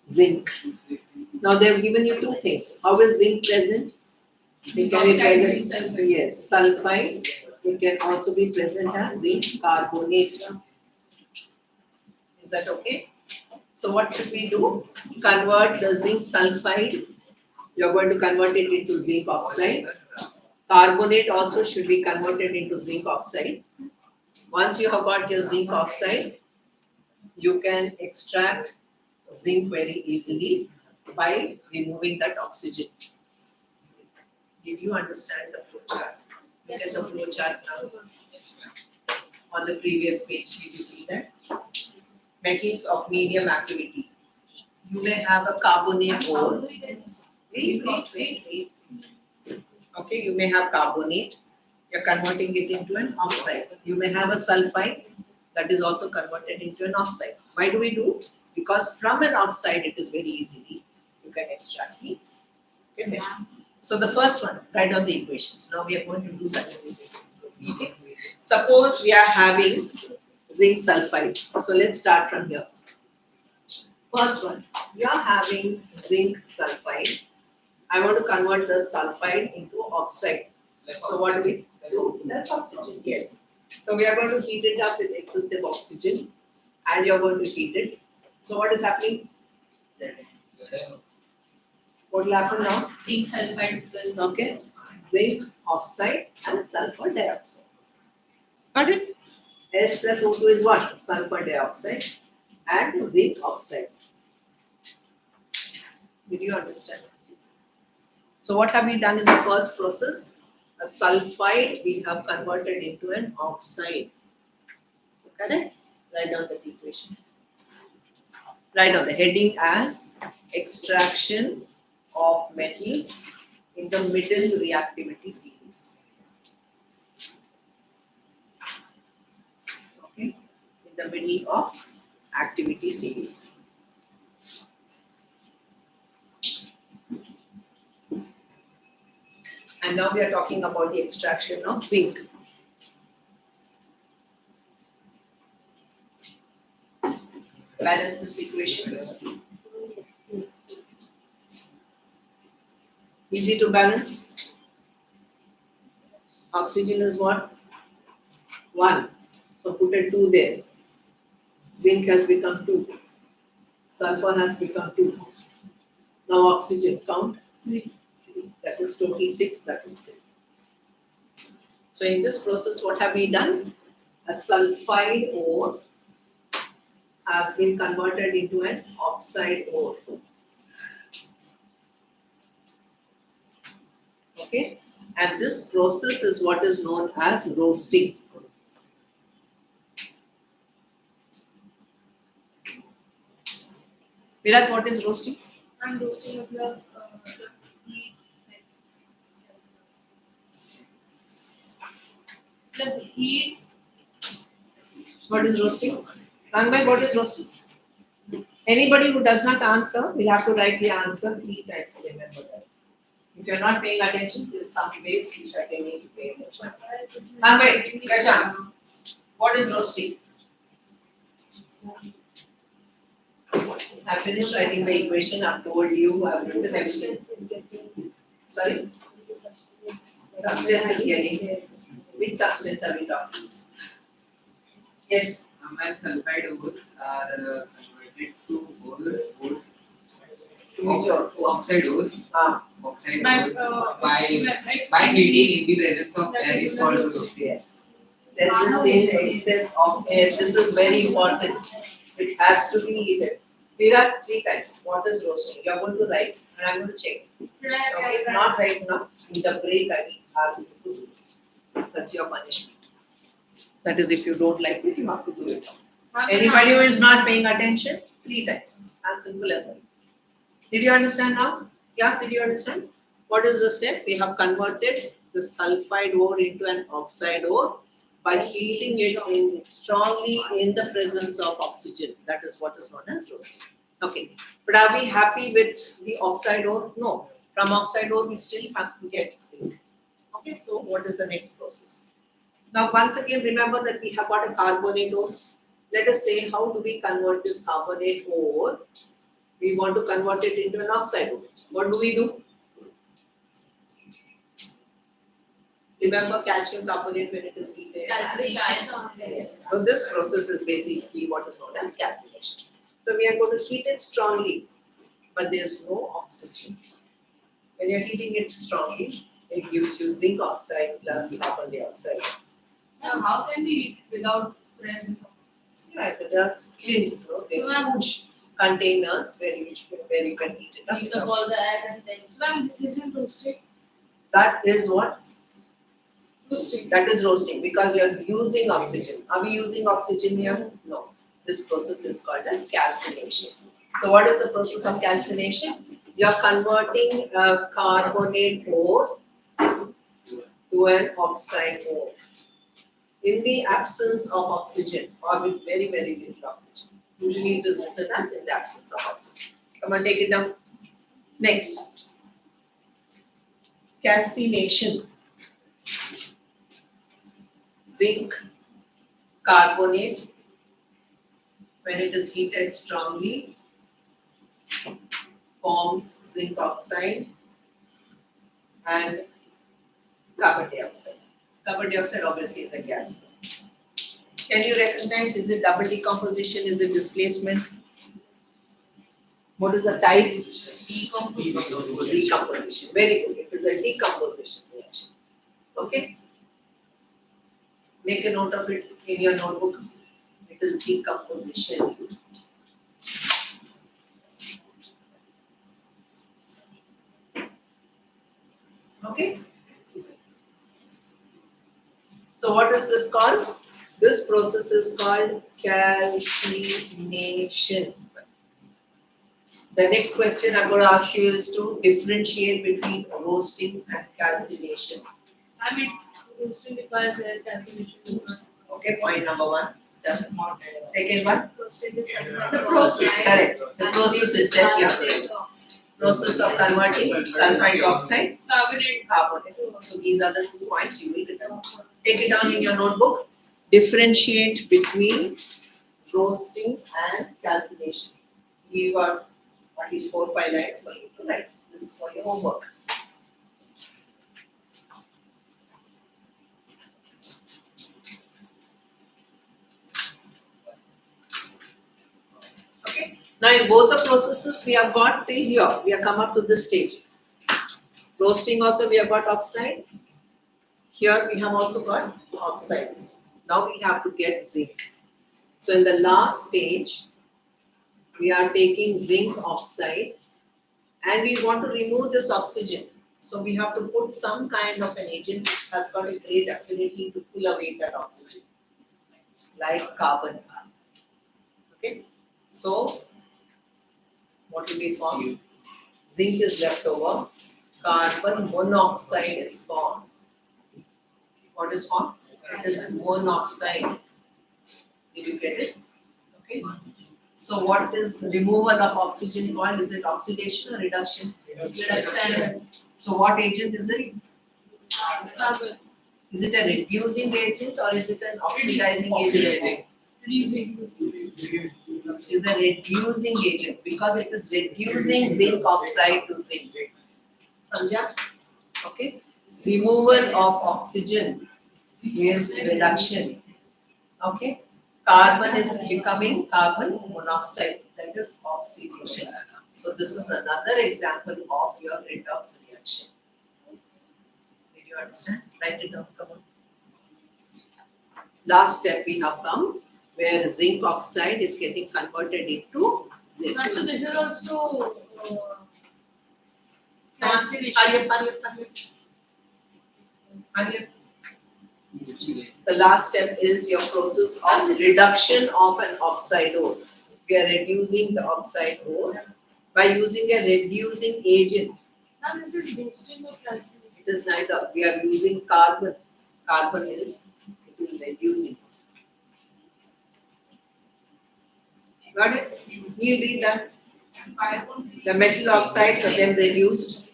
zinc. Now they have given you two things. How is zinc present? It can be present. Yes, sulfide. It can also be present as zinc carbonate. Is that okay? So what should we do? Convert the zinc sulfide. You are going to convert it into zinc oxide. Carbonate also should be converted into zinc oxide. Once you have got your zinc oxide, you can extract zinc very easily by removing that oxygen. Did you understand the flow chart? Look at the flow chart now. On the previous page, did you see that? Metals of medium activity. You may have a carbonate ore. Wait. Okay, you may have carbonate. You're converting it into an oxide. You may have a sulfide that is also converted into an oxide. Why do we do? Because from an oxide it is very easily you can extract the metal. So the first one, write down the equations. Now we are going to do that. Okay. Suppose we are having zinc sulfide. So let's start from here. First one, we are having zinc sulfide. I want to convert the sulfide into oxide. So what do we do? Less oxygen. Yes. So we are going to heat it up with excessive oxygen, and you are going to heat it. So what is happening? What will happen now? Zinc sulfide plus Okay. Zinc oxide and sulfur dioxide. Got it? S plus O2 is what? Sulfur dioxide and zinc oxide. Did you understand? So what have we done in the first process? A sulfide we have converted into an oxide. Correct? Write down the equation. Write down the heading as extraction of metals in the middle reactivity series. Okay, in the middle of activity series. And now we are talking about the extraction of zinc. Balance this equation. Easy to balance. Oxygen is what? 1. So put a 2 there. Zinc has become 2. Sulfur has become 2. Now oxygen, count. 3. That is total 6, that is 3. So in this process, what have we done? A sulfide ore has been converted into an oxide ore. Okay, and this process is what is known as roasting. Virat, what is roasting? I'm roasting of the heat. The heat. What is roasting? Rangbhai, what is roasting? Anybody who does not answer will have to write the answer 3 times. Remember that. If you are not paying attention, there is some ways which I can need to pay attention. Rangbhai, your chance. What is roasting? I finished writing the equation. I've told you. I've written everything. Sorry? Substance is getting. Which substance are we talking? Yes. When sulfide ores are converted to ores, Which ore? oxide ores, oxide By, ores by by heating in the presence of air is called roasting. Yes. Presence in excess of air. This is very important. It has to be heated. Virat, 3 times. What is roasting? You are going to write and I am going to check. Okay, not right now. In the break, I will ask you to do it. That's your punishment. That is, if you don't like it, you have to do it. Anybody who is not paying attention, 3 times. As simple as that. Did you understand now? Class, did you understand? What is the step? We have converted the sulfide ore into an oxide ore by heating it strongly in the presence of oxygen. That is what is known as roasting. Okay. But are we happy with the oxide ore? No. From oxide ore, we still have to get zinc. Okay. So what is the next process? Now, once again, remember that we have got a carbonate ore. Let us say, how do we convert this carbonate ore? We want to convert it into an oxide ore. What do we do? Remember calcium carbonate when it is heated? calcination. Yes. So this process is basically what is known as calcination. So we are going to heat it strongly, but there is no oxygen. When you are heating it strongly, it gives you zinc oxide plus carbon dioxide. Now, how can we eat without presence of? Right, there are cleans, no? They are huge containers where you can heat it up. Mix up all the air and then. Ma'am, this isn't roasting. That is what? Roasting. That is roasting because you are using oxygen. Are we using oxygen here? No. This process is called as calcination. So what is the process of calcination? You are converting a carbonate ore to an oxide ore in the absence of oxygen or with very, very little oxygen. Usually it is written as in the absence of oxygen. Come on, take it down. Next, calcination. Zinc carbonate, when it is heated strongly, forms zinc oxide and carbon dioxide. Carbon dioxide obviously is a gas. Can you recognize, is it double decomposition, is it displacement? What is the type? Decomposition. Very good. It is a decomposition reaction. Okay? Make a note of it in your notebook. It is decomposition. Okay? So what is this called? This process is called calcination. The next question I'm going to ask you is to differentiate between roasting and calcination. I mean, roasting requires air calcination. Okay, point number one. Done. Second one, Process is the process, correct. The process itself you have to write. Process of converting sulfide oxide, Carbonate. carbonate. So these are the 2 points you will remember. Take it down in your notebook. Differentiate between roasting and calcination. You have at least 4 or 5 lines for you to write. This is for your homework. Okay. Now in both the processes we have got till here. We have come up to this stage. Roasting also we have got oxide. Here we have also got oxide. Now we have to get zinc. So in the last stage, we are taking zinc oxide and we want to remove this oxygen. So we have to put some kind of an agent which has got a great affinity to pull away that oxygen, like carbon. Okay. So what will be formed? Zinc is left over. Carbon monoxide is formed. What is formed? It is monoxide. Did you get it? Okay. So what is removal of oxygen called? Is it oxidation or reduction? Reduction. So what agent is it? Carbon. Is it a reducing agent or is it an oxidizing agent? Reducing. It is a reducing agent because it is reducing zinc oxide to zinc. Samjha? Okay. Removal of oxygen is reduction. Okay. Carbon is becoming carbon monoxide, that is oxidation. So this is another example of your redox reaction. Did you understand? Write it down, come on. Last step we have come where zinc oxide is getting converted into zinc. So this is also calcination. Hurry up. The last step is your process of reduction of an oxide ore. We are reducing the oxide ore by using a reducing agent. Now this is roasting or calcination. It is neither. We are using carbon. Carbon is reducing. Got it? We'll read that. The metal oxides are then reduced.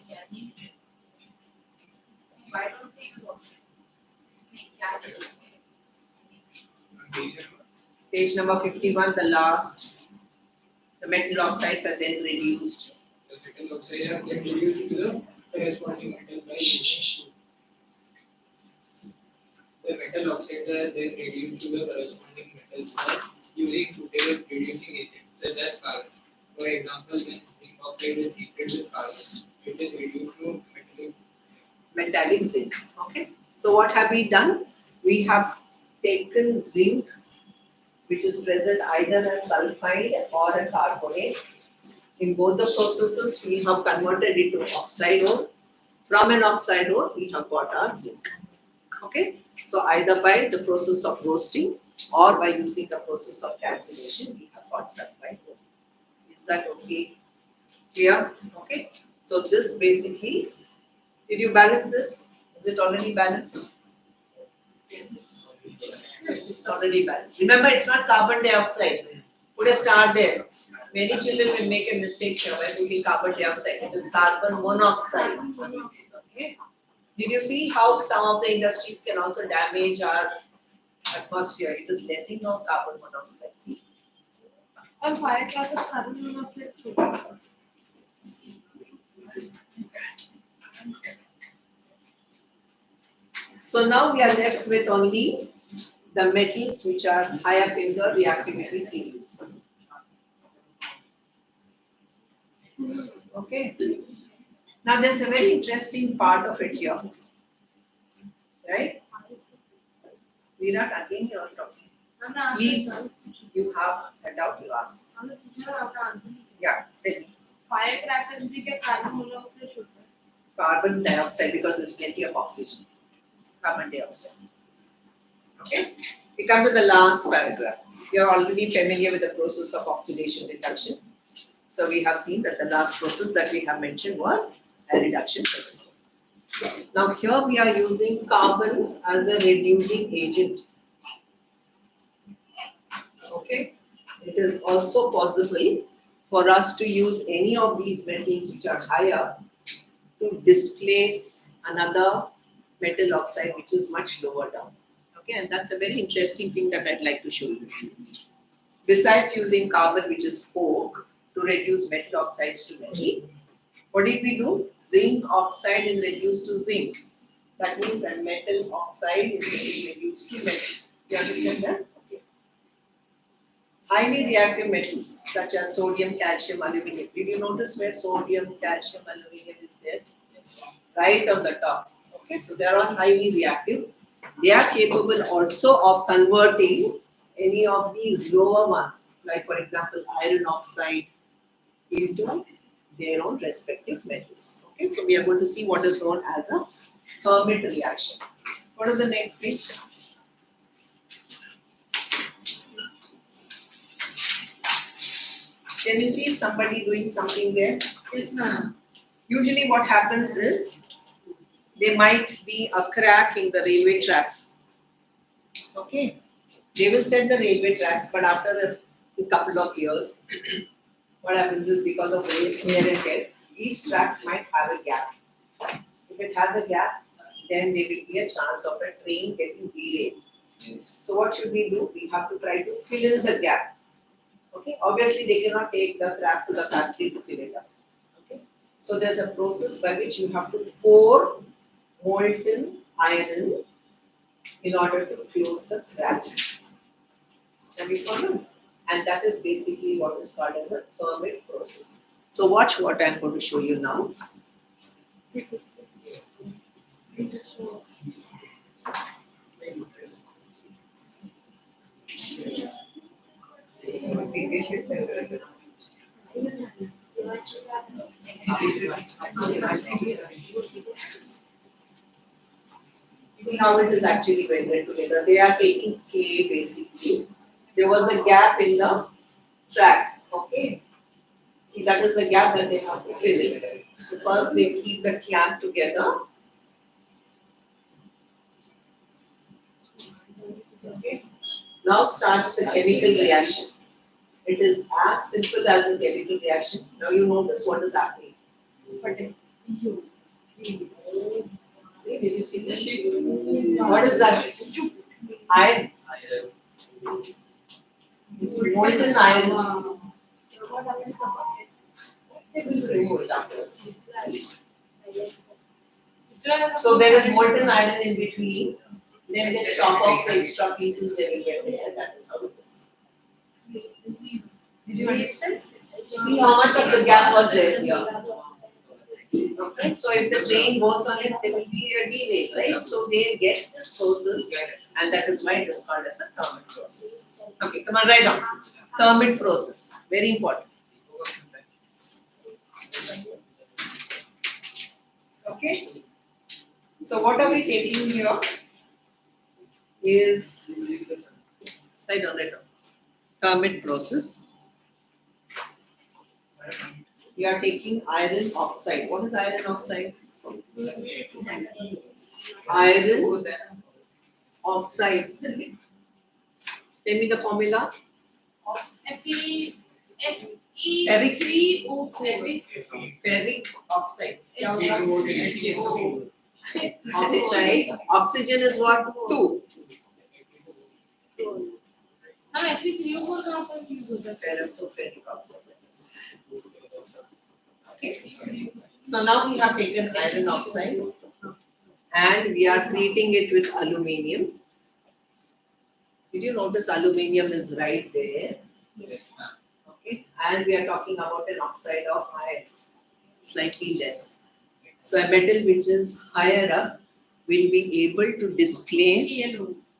Why don't we use oxygen? Page number 51, the last. The metal oxides are then reduced. The metal oxide are then reduced to the corresponding metal by the metal oxides are then reduced to the corresponding metals by using suitable reducing agents such as carbon. For example, when zinc oxide is heated with carbon, it is reduced to Metallic zinc. Okay. So what have we done? We have taken zinc, which is present either as sulfide or a carbonate. In both the processes, we have converted it to oxide ore. From an oxide ore, we have got our zinc. Okay. So either by the process of roasting or by using the process of calcination, we have got sulfide ore. Is that okay? Clear? Okay. So this basically, did you balance this? Is it already balanced? Yes. Yes, it's already balanced. Remember, it's not carbon dioxide. Put a star there. Many children will make a mistake here by putting carbon dioxide. It is carbon monoxide. Okay. Did you see how some of the industries can also damage our atmosphere? It is letting out carbon monoxide. See? और firecrackers carbon monoxide छोड़ते So now we are left with only the metals which are high up in the reactivity series. Okay. Now there's a very interesting part of it here. Right? Virat, again you are talking. Please, you have a doubt, you ask. Yeah, tell me. firecrackers भी क्या carbon monoxide छोड़ते हैं Carbon dioxide because there's plenty of oxygen. Carbon dioxide. Okay. We come to the last paragraph. You are already familiar with the process of oxidation reduction. So we have seen that the last process that we have mentioned was a reduction process. Now here we are using carbon as a reducing agent. Okay. It is also possible for us to use any of these metals which are higher to displace another metal oxide which is much lower down. Okay, and that's a very interesting thing that I'd like to show you. Besides using carbon, which is coke, to reduce metal oxides to metal, what did we do? Zinc oxide is reduced to zinc. That means a metal oxide is getting reduced to metal. You understand that? Okay. Highly reactive metals such as sodium, calcium, aluminum. Did you notice where sodium, calcium, aluminum is there? Right on the top. Okay, so they are all highly reactive. They are capable also of converting any of these lower ones, like for example iron oxide, into their own respective metals. Okay, so we are going to see what is known as a Fermat reaction. What is the next page? Can you see somebody doing something there? Yes, ma'am. Usually what happens is there might be a crack in the railway tracks. Okay, they will set the railway tracks, but after a couple of years, what happens is because of wear and tear, these tracks might have a gap. If it has a gap, then there will be a chance of a train getting delayed. So what should we do? We have to try to fill in the gap. Okay, obviously they cannot take the track to the factory to fill it up. Okay, so there's a process by which you have to pour molten iron in order to close the crack. Have you followed? And that is basically what is called as a Fermat process. So watch what I'm going to show you now. See how it is actually welded together. They are taking clay basically. There was a gap in the track. Okay. See, that is the gap that they have to fill in. So first they keep the clamp together. Okay. Now starts the chemical reaction. It is as simple as a chemical reaction. Now you notice what is happening. See, did you see that? What is that? Iron. It's molten iron. They will remove it afterwards. So there is molten iron in between. Then they chop off the extra pieces they will get there. That is how it is. Did you understand? See how much of the gap was there here. Okay, so if the train goes on it, there will be a delay, right? So they get this process, and that is why it is called as a Fermat process. Okay, come on, write down. Fermat process, very important. Okay, so what are we taking here? Is write down. Fermat process. We are taking iron oxide. What is iron oxide? iron oxide. Tell me the formula. Fe3O4. Ferric oxide. FeO. Oxide. Oxygen is what? 2. हम Fe3O4 कहाँ पर use होता है? Ferroferric oxide. Okay. So now we have taken iron oxide and we are treating it with aluminium. Did you notice aluminium is right there? Yes, ma'am. Okay. And we are talking about an oxide of iron, slightly less. So a metal which is higher up will be able to displace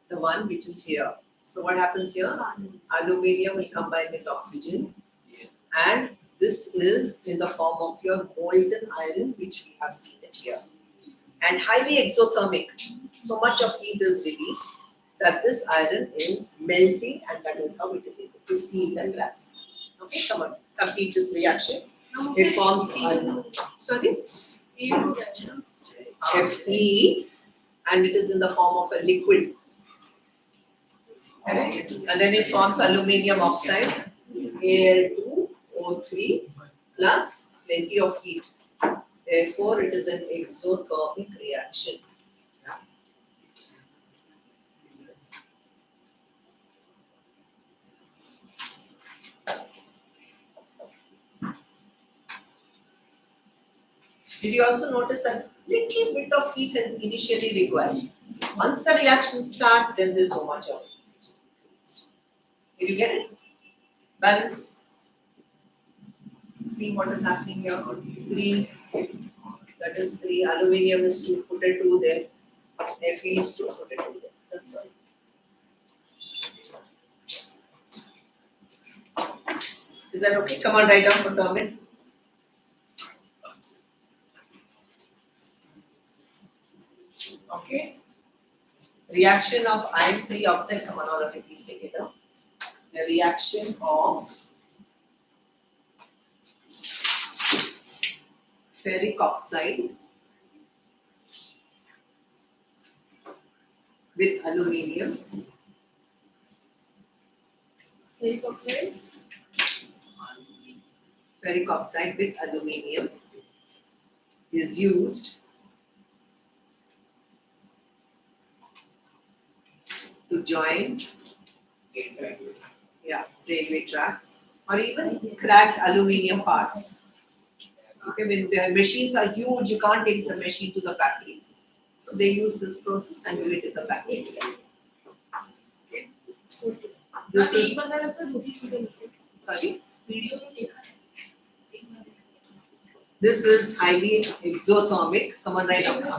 the one which is here. So what happens here? Aluminium will combine with oxygen and this is in the form of your molten iron which we have seen it here. And highly exothermic. So much of heat is released that this iron is melting and that is how it is able to seal the glass. Okay, come on, complete this reaction. It forms iron. Sorry? Fe and it is in the form of a liquid. Correct? And then it forms aluminium oxide, Al2O3 plus plenty of heat. Therefore, it is an exothermic reaction. Did you also notice that little bit of heat is initially required? Once the reaction starts, then there's so much of heat which is increased. Did you get it? Balance. See what is happening here. 3. That is 3. Aluminium is 2. Put a 2 there. Fe is 2. Put a 2 there. That's all. Is that okay? Come on, write down for Termin. Okay. Reaction of iron 3 oxide. Come on, all of you, please take it down. The reaction of ferric oxide with aluminium. Ferric oxide? Ferric oxide with aluminium is used to join railway tracks or even cracked aluminium parts. Okay, when the machines are huge, you can't take the machine to the factory. So they use this process and do it in the factory. Okay. This is sorry. This is highly exothermic. Come on, right now. No,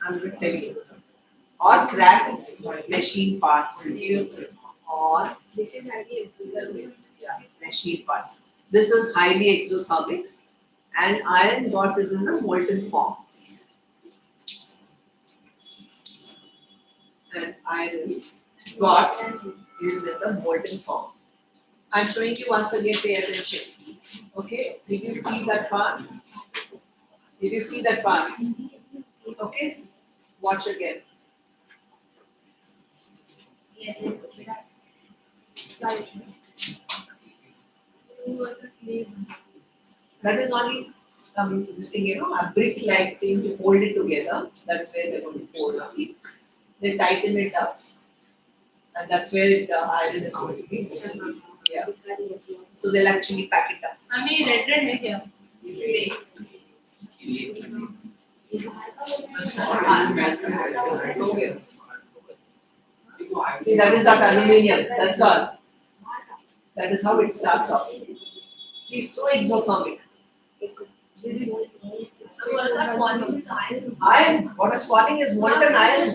I'm going to tell you. Or cracked machine parts. Or this is highly exothermic. Yeah, machine parts. This is highly exothermic, and iron got is in the molten form. And iron got is in the molten form. I'm showing you once again. Pay attention. Okay. Did you see that part? Did you see that part? Okay. Watch again. That is only this thing, a brick-like thing to hold it together. That's where they're going to pour it. See, they tighten it up, and that's where the iron is going to be. Yeah. So they'll actually pack it up. हमें red है क्या? See, that is not aluminium. That's all. That is how it starts off. See, it's so exothermic. Iron. What is falling is molten iron.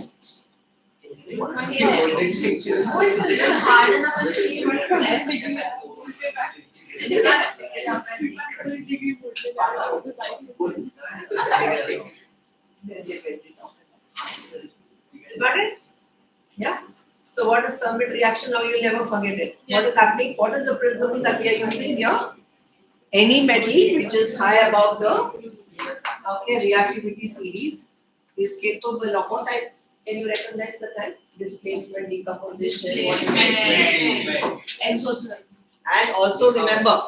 Got it? Yeah. So what is thermal reaction? Now you'll never forget it. What is happening? What is the principle that we are using here? Any metal which is high above the reactivity series is capable of what type? Can you recognize the type? Displacement, decomposition, Exotherm. and also remember,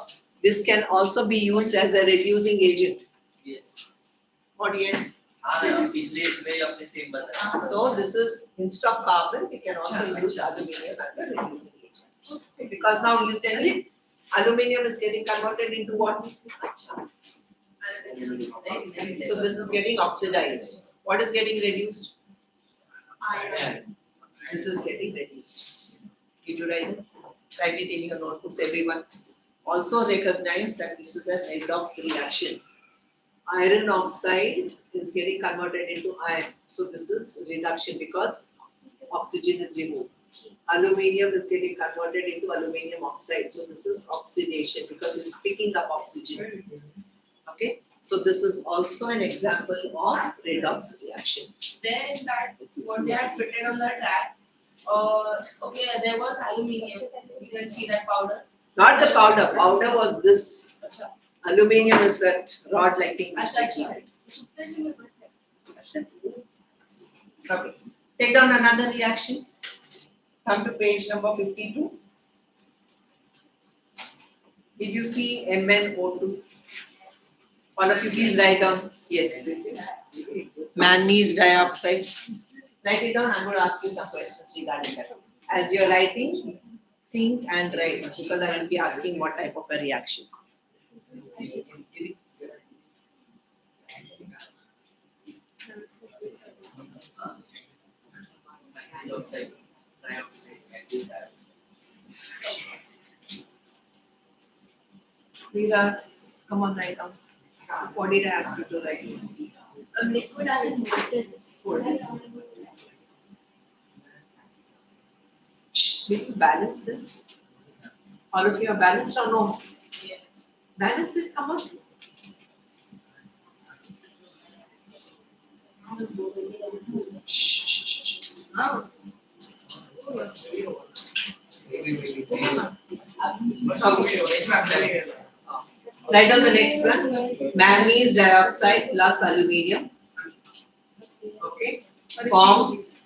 this can also be used as a reducing agent. Yes. What yes? पिछले इसमें अपने same बताया. So this is instead of carbon, we can also use aluminium as a reducing agent. Because now you tell me, aluminium is getting converted into what? So this is getting oxidized. What is getting reduced? Iron. This is getting reduced. Did you write it? Write it in your notebooks, everyone. Also recognize that this is a redox reaction. Iron oxide is getting converted into iron. So this is reduction because oxygen is removed. Aluminium is getting converted into aluminium oxide. So this is oxidation because it is picking up oxygen. Okay. So this is also an example of redox reaction. Then that what they had fitted on the track, okay, there was aluminium. You can see that powder. Not the powder. Powder was this. Acha. Aluminium is that rod-like thing. Acha. Okay. Take down another reaction. Come to page number 52. Did you see MnO2? All of you please write down. Yes. Manganese dioxide. Write it down. I'm going to ask you some questions regarding that. As you're writing, think and write because I will be asking what type of a reaction. Dioxide. Virat, come on, write down. What did I ask you to write? Liquid as in molten. Shh, will you balance this? All of you are balanced or no? Balance it, come on. Shh. No. Write down the next one. Manganese dioxide plus aluminium. Okay. Forms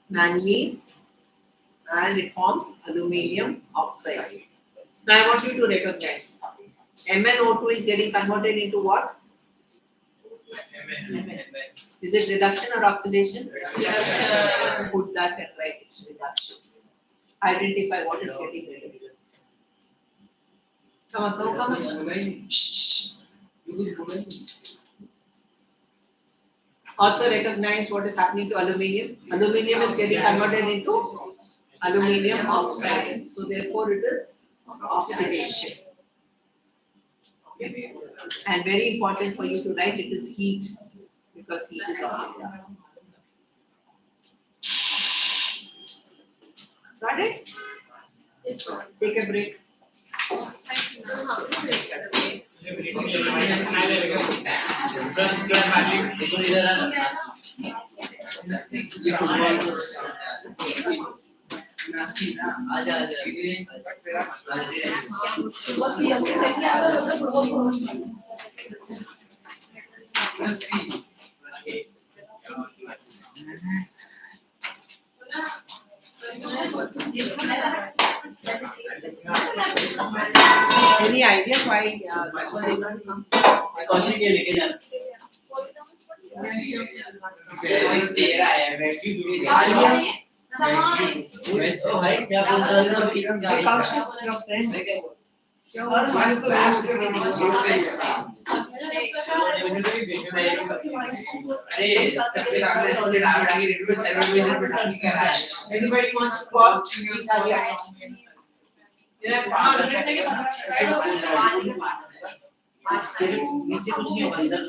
manganese and it forms aluminium oxide. Now I want you to recognize. MnO2 is getting converted into what? Is it reduction or oxidation? Reduction. Put that and write it's reduction. Identify what is getting reduced. Come on, come on. Shh. Also recognize what is happening to aluminium. Aluminium is getting converted into aluminium oxide. So therefore it is oxidation. Okay. And very important for you to write it is heat because heat is oxygen. Got it? Yes, sir. Take a break. Any idea why this one did not come? Kaushik ये लेके जाना भाई क्या बोल रहा है Kaushik, your friend. Anybody wants to talk? These are your नीचे कुछ नहीं होगा इधर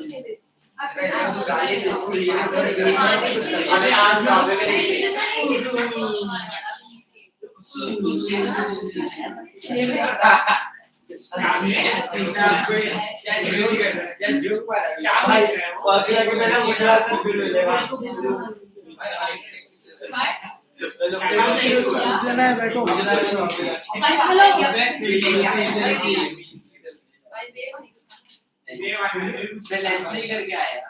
पूछना है बैठो मैं लंच नहीं करके आया